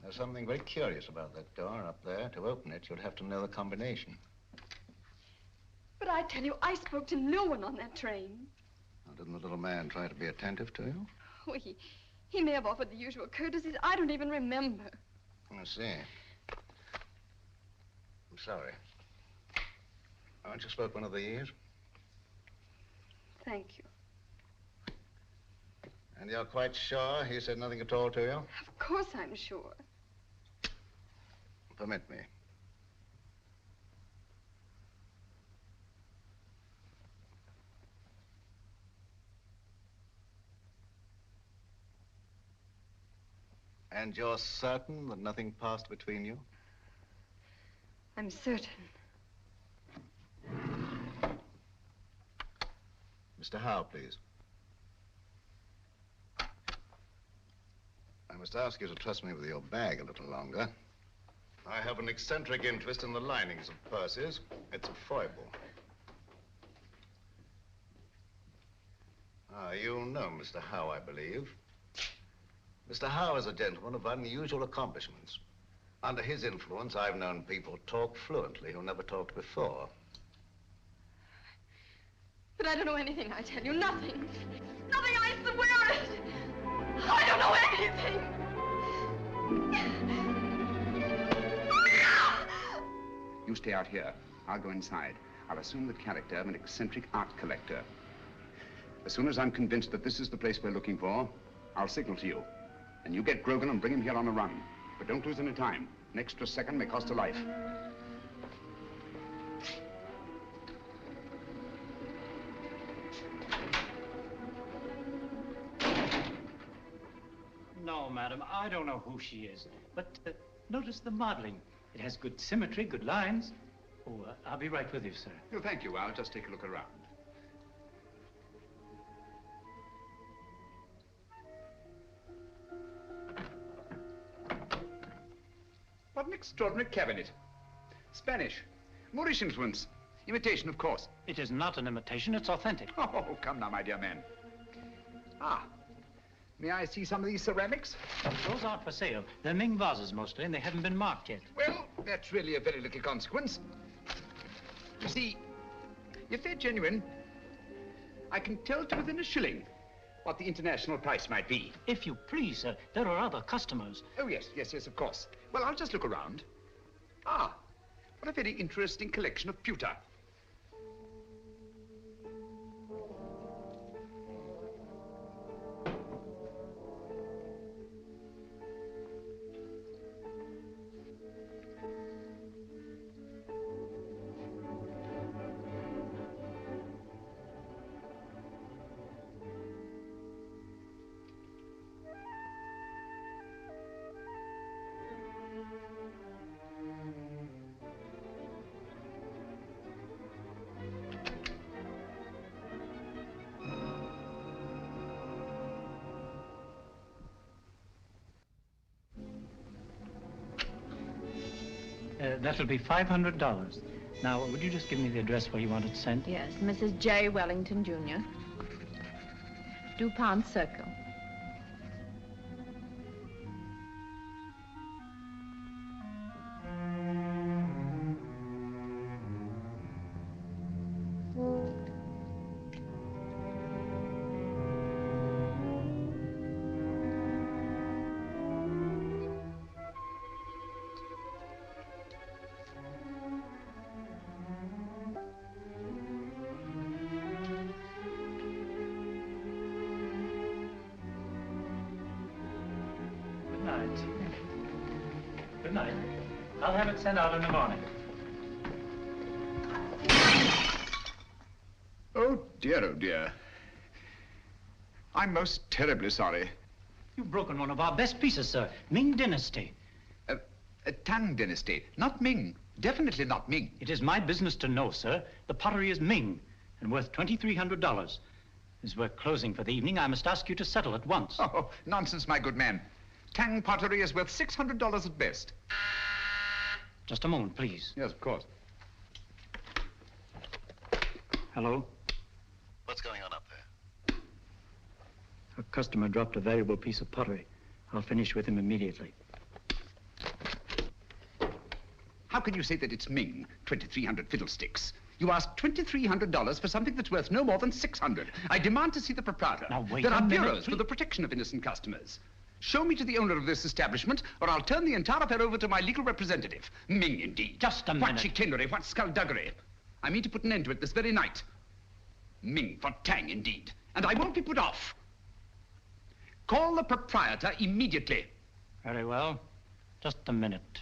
There's something very curious about that door up there. To open it, you'd have to know the combination. But I tell you, I spoke to no one on that train. Now, didn't the little man try to be attentive to you? Oh, he may have offered the usual courtesies. I don't even remember. I see. I'm sorry. Aren't you spoke one of the years? Thank you. And you're quite sure he said nothing at all to you? Of course I'm sure. Permit me. And you're certain that nothing passed between you? I'm certain. Mr. Howe, please. I must ask you to trust me with your bag a little longer. I have an eccentric interest in the linings of purses. It's a foible. Ah, you know Mr. Howe, I believe. Mr. Howe is a gentleman of unusual accomplishments. Under his influence, I've known people talk fluently who never talked before. But I don't know anything, I tell you. Nothing. Nothing, I swear it. I don't know anything. You stay out here. I'll go inside. I'll assume the character of an eccentric art collector. As soon as I'm convinced that this is the place we're looking for, I'll signal to you. And you get Grogan and bring him here on a run. But don't lose any time. An extra second may cost a life. No, madam, I don't know who she is. But notice the modeling. It has good symmetry, good lines. Oh, I'll be right with you, sir. No, thank you. I'll just take a look around. What an extraordinary cabinet. Spanish. Moorish influence. Imitation, of course. It is not an imitation, it's authentic. Oh, come now, my dear man. Ah. May I see some of these ceramics? Those aren't for sale. They're Ming vases mostly, and they haven't been marked yet. Well, that's really a very little consequence. You see, if they're genuine, I can tell to within a shilling what the international price might be. If you please, sir, there are other customers. Oh, yes, of course. Well, I'll just look around. Ah, what a very interesting collection of pewter. That'll be $500. Now, would you just give me the address where you want it sent? Yes, Mrs. J. Wellington, Jr. DuPont Circle. Good night. I'll have it sent out in the morning. Oh, dear. I'm most terribly sorry. You've broken one of our best pieces, sir. Ming Dynasty. Tang Dynasty, not Ming. Definitely not Ming. It is my business to know, sir. The pottery is Ming and worth $2,300. As we're closing for the evening, I must ask you to settle at once. Oh, nonsense, my good man. Tang pottery is worth $600 at best. Just a moment, please. Yes, of course. Hello? What's going on up there? A customer dropped a valuable piece of pottery. I'll finish with him immediately. How can you say that it's Ming? 2,300 fiddlesticks. You asked $2,300 for something that's worth no more than $600. I demand to see the proprietor. Now, wait There a are minute, bureaus for please. the protection of innocent customers. Show me to the owner of this establishment, or I'll turn the entire affair over to my legal representative. Ming, indeed. Just a What minute. chicanery, what skullduggery. I mean to put an end to it this very night. Ming for Tang, indeed. And I won't be put off. Call the proprietor immediately. Very well. Just a minute.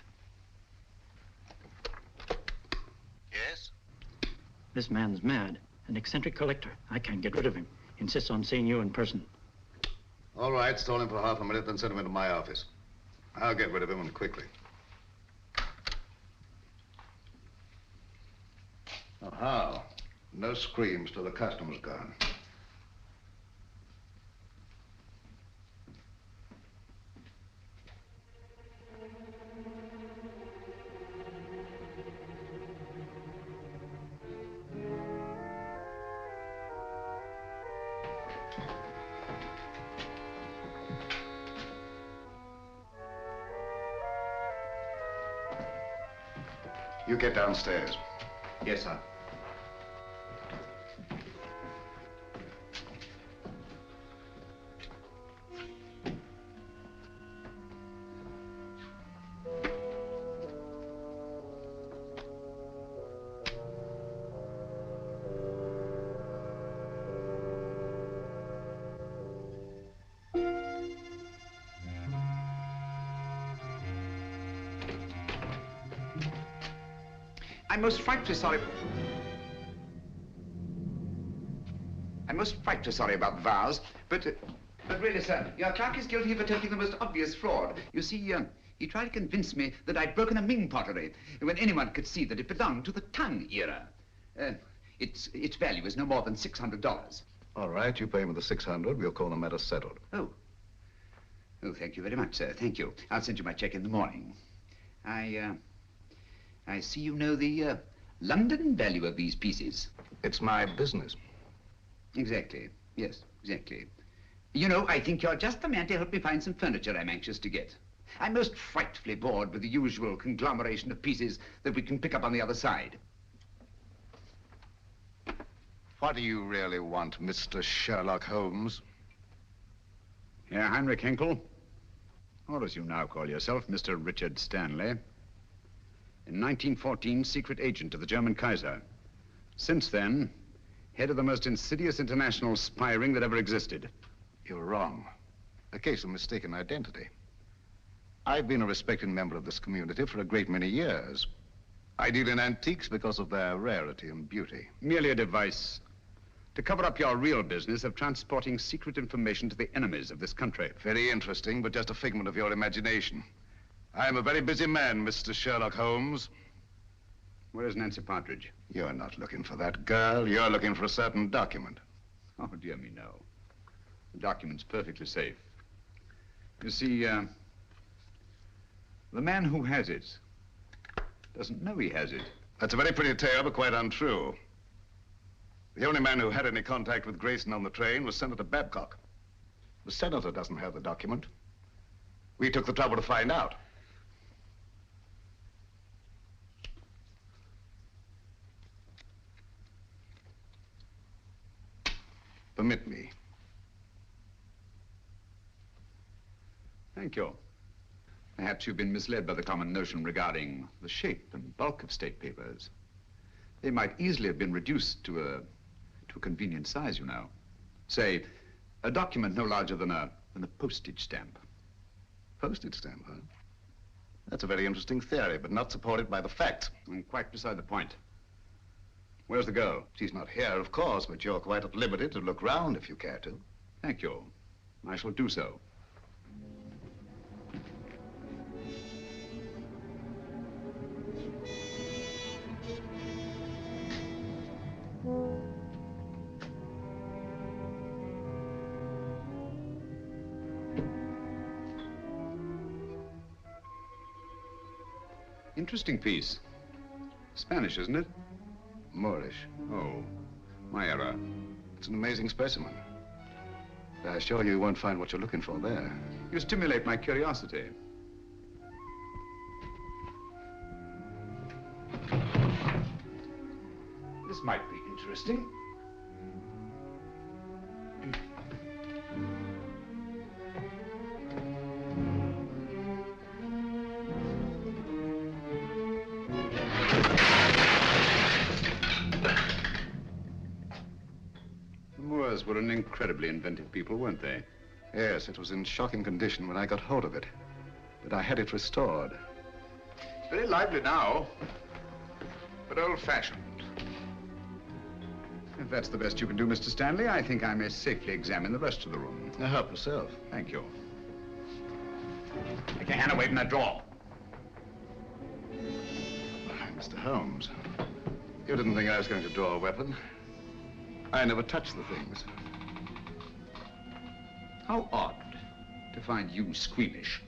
Yes? This man's mad. An eccentric collector. I can't get rid of him. He insists on seeing you in person. All right, stall him for half a minute, then send him into my office. I'll get rid of him and quickly. Oh, how? No screams till the customer's gone. You get downstairs. Yes, sir. I'm most frightfully sorry. I'm most frightfully sorry about the vows, but really, sir, your clerk is guilty of attempting the most obvious fraud. You see, he tried to convince me that I'd broken a Ming pottery when anyone could see that it belonged to the Tang era. Its value is no more than $600. All right, you pay him the $600. We'll call the matter settled. Oh, thank you very much, sir. Thank you. I'll send you my check in the morning. I see you know the London value of these pieces. It's my business. Exactly. Yes, exactly. You know, I think you're just the man to help me find some furniture I'm anxious to get. I'm most frightfully bored with the usual conglomeration of pieces that we can pick up on the other side. What do you really want, Mr. Sherlock Holmes? Herr Heinrich Henkel, or as you now call yourself, Mr. Richard Stanley. In 1914, secret agent of the German Kaiser. Since then, head of the most insidious international spy ring that ever existed. You're wrong. A case of mistaken identity. I've been a respected member of this community for a great many years. I deal in antiques because of their rarity and beauty. Merely a device to cover up your real business of transporting secret information to the enemies of this country. Very interesting, but just a figment of your imagination. I'm a very busy man, Mr. Sherlock Holmes. Where's Nancy Partridge? You're not looking for that girl. You're looking for a certain document. Oh, dear me, no. The document's perfectly safe. You see, the man who has it doesn't know he has it. That's a very pretty tale, but quite untrue. The only man who had any contact with Grayson on the train was Senator Babcock. The senator doesn't have the document. We took the trouble to find out. Permit me. Thank you. Perhaps you've been misled by the common notion regarding the shape and bulk of state papers. They might easily have been reduced to a convenient size, you know. Say, a document no larger than a postage stamp. Postage stamp, huh? That's a very interesting theory, but not supported by the facts. And quite beside the point. Where's the girl? She's not here, of course, but you're quite at liberty to look round if you care to. Thank you. I shall do so. Interesting piece. Spanish, isn't it? Moorish. Oh, my error. It's an amazing specimen. I assure you won't find what you're looking for there. You stimulate my curiosity. This This might be interesting. The Moors were an incredibly inventive people, weren't they? Yes, it was in shocking condition when I got hold of it. But I had it restored. Very lively now, but old-fashioned. If that's the best you can do, Mr. Stanley, I think I may safely examine the rest of the room. Now, help yourself. Thank you. Take your hand away from that drawer. Mr. Holmes, you didn't think I was going to draw a weapon. I never touched the things. How odd to find you squeamish.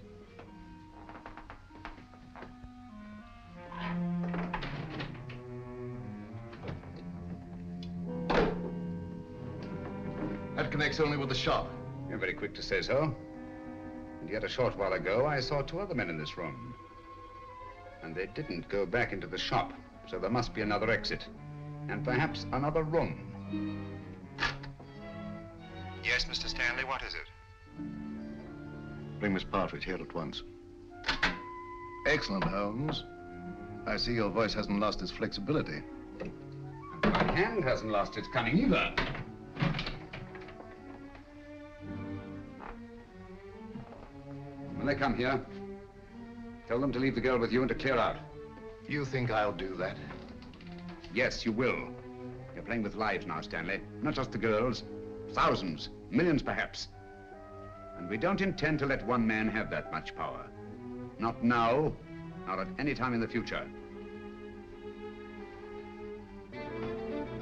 That connects only with the shop. You're very quick to say so. And yet a short while ago, I saw 2 other men in this room. And they didn't go back into the shop, so there must be another exit. And perhaps another room. Yes, Mr. Stanley, what is it? Bring Miss Partridge here at once. Excellent, Holmes. I see your voice hasn't lost its flexibility. And my hand hasn't lost its cunning either. When they come here, tell them to leave the girl with you and to clear out. You think I'll do that? Yes, you will. You're playing with lives now, Stanley. Not just the girls. Thousands, millions perhaps. And we don't intend to let one man have that much power. Not now, nor at any time in the future.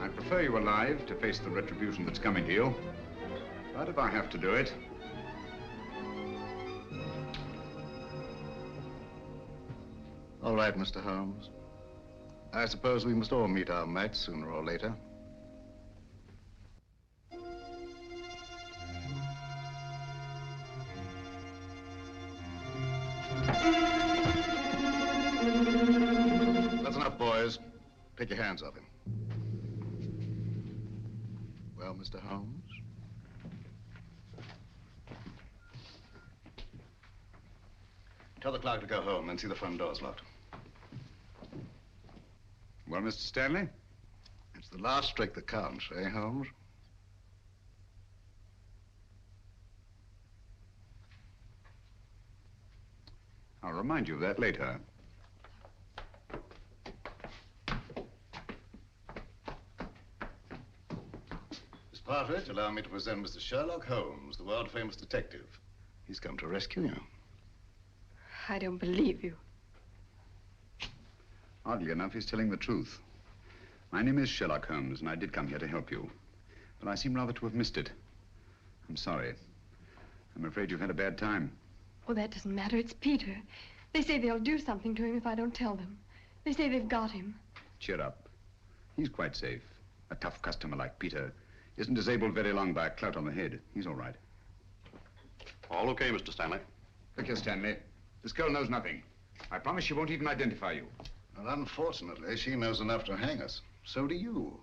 I prefer you alive to face the retribution that's coming to you. But if I have to do it... All right, Mr. Holmes. I suppose we must all meet our match sooner or later. That's enough, boys. Take your hands off him. Well, Mr. Holmes? Tell the clerk to go home and see the front door's locked. Well, Mr. Stanley? It's the last trick that counts, eh, Holmes? I'll remind you of that later. Miss Partridge, allow me to present Mr. Sherlock Holmes, the world-famous detective. He's come to rescue you. I don't believe you. Oddly enough, he's telling the truth. My name is Sherlock Holmes, and I did come here to help you. But I seem rather to have missed it. I'm sorry. I'm afraid you've had a bad time. Oh, that doesn't matter. It's Peter. They say they'll do something to him if I don't tell them. They say they've got him. Cheer up. He's quite safe. A tough customer like Peter isn't disabled very long by a clout on the head. He's all right. All okay, Mr. Stanley. Look here, Stanley. This girl knows nothing. I promise she won't even identify you. Well, unfortunately, she knows enough to hang us. So do you.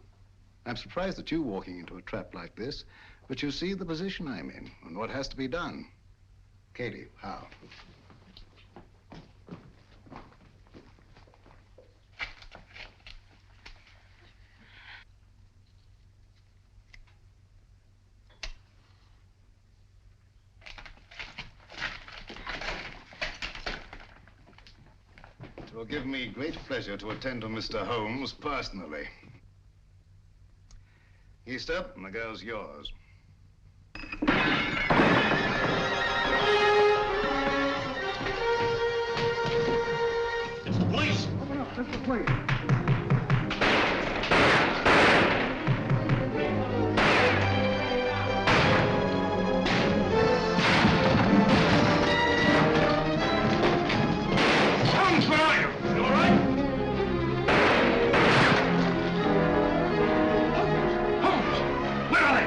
I'm surprised at you walking into a trap like this, but you see the position I'm in and what has to be done. Katie, how? It will give me great pleasure to attend to Mr. Holmes personally. Easter, and the girl's yours. It's the police! Open up, it's the police. Holmes, where are you? You all right? Holmes! Where are they?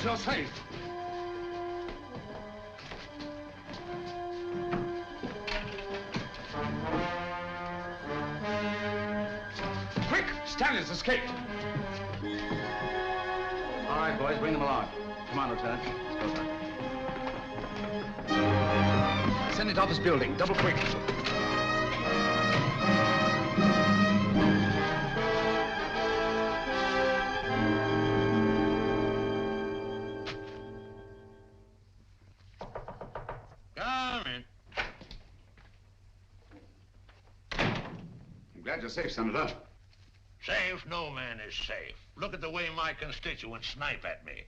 Holmes, you're safe. Quick! Stanley's escaped. All right, boys, bring them along. Come on, Lieutenant. Let's go, sir. Send it off this building. Double quick. Come in. I'm glad you're safe, Senator. Safe? No man is safe. Look at the way my constituents snipe at me.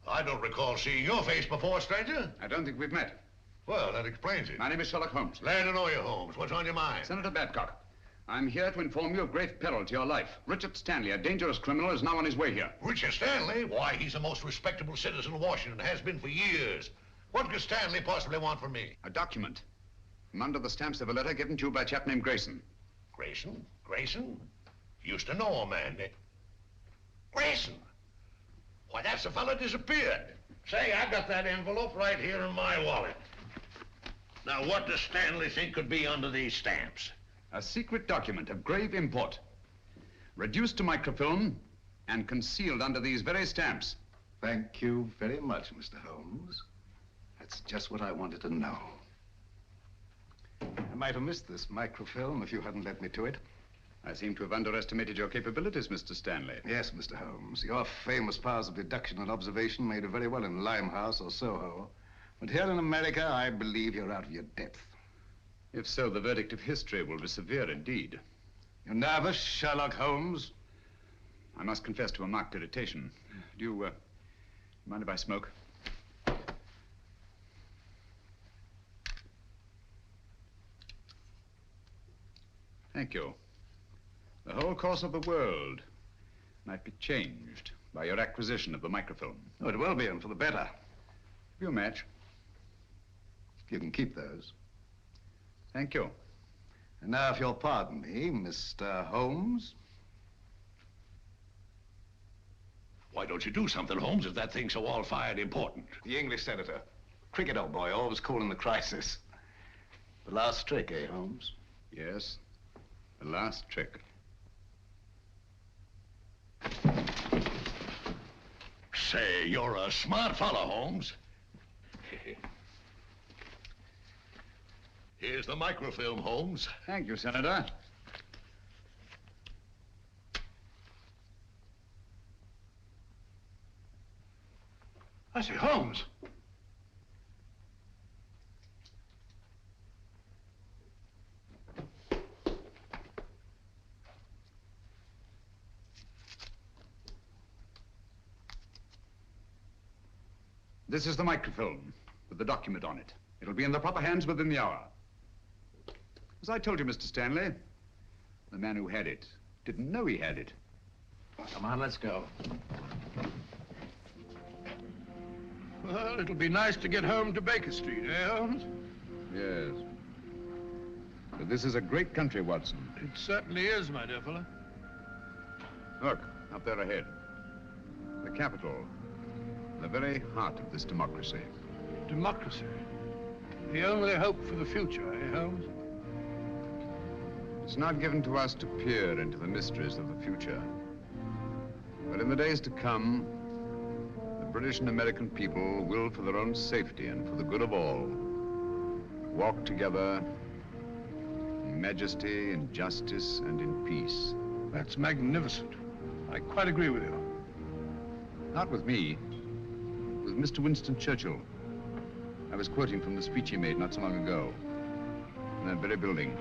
I don't recall seeing your face before, stranger. I don't think we've met. Well, that explains it. My name is Sherlock Holmes. Glad to know you, Holmes. What's on your mind? Senator Babcock, I'm here to inform you of grave peril to your life. Richard Stanley, a dangerous criminal, is now on his way here. Richard Stanley? Why, he's the most respectable citizen of Washington, has been for years. What could Stanley possibly want from me? A document. From under the stamps of a letter given to you by a chap named Grayson. Grayson? Grayson? Used to know a man. Grayson? Why, that's the fellow disappeared. Say, I got that envelope right here in my wallet. Now, what does Stanley think could be under these stamps? A secret document of grave import. Reduced to microfilm and concealed under these very stamps. Thank you very much, Mr. Holmes. That's just what I wanted to know. I might have missed this microfilm if you hadn't led me to it. I seem to have underestimated your capabilities, Mr. Stanley. Yes, Mr. Holmes. Your famous powers of deduction and observation made you very well in Limehouse or Soho. But here in America, I believe you're out of your depth. If so, the verdict of history will be severe indeed. You nervous, Sherlock Holmes? I must confess to a marked irritation. Do you mind if I smoke? Thank you. The whole course of the world might be changed by your acquisition of the microfilm. Oh, it will be, and for the better. Have you a match? You can keep those. Thank you. And now, if you'll pardon me, Mr. Holmes. Why don't you do something, Holmes, if that thing's so all-fired important? The English senator. Cricket, old boy, always cool in the crisis. The last trick, eh, Holmes? Yes, the last trick. Say, you're a smart fellow, Holmes. Here's the microfilm, Holmes. Thank you, Senator. I say, Holmes. This is the microfilm with the document on it. It'll be in the proper hands within the hour. As I told you, Mr. Stanley, the man who had it didn't know he had it. Come on, let's go. Well, it'll be nice to get home to Baker Street, eh, Holmes? Yes. But this is a great country, Watson. It certainly is, my dear fellow. Look, up there ahead. The Capitol. The very heart of this democracy. Democracy. The only hope for the future, eh, Holmes? It's not given to us to peer into the mysteries of the future. But in the days to come, the British and American people will, for their own safety and for the good of all, walk together in majesty, in justice, and in peace. That's magnificent. I quite agree with you. Not with me, with Mr. Winston Churchill. I was quoting from the speech he made not so long ago, in that very building.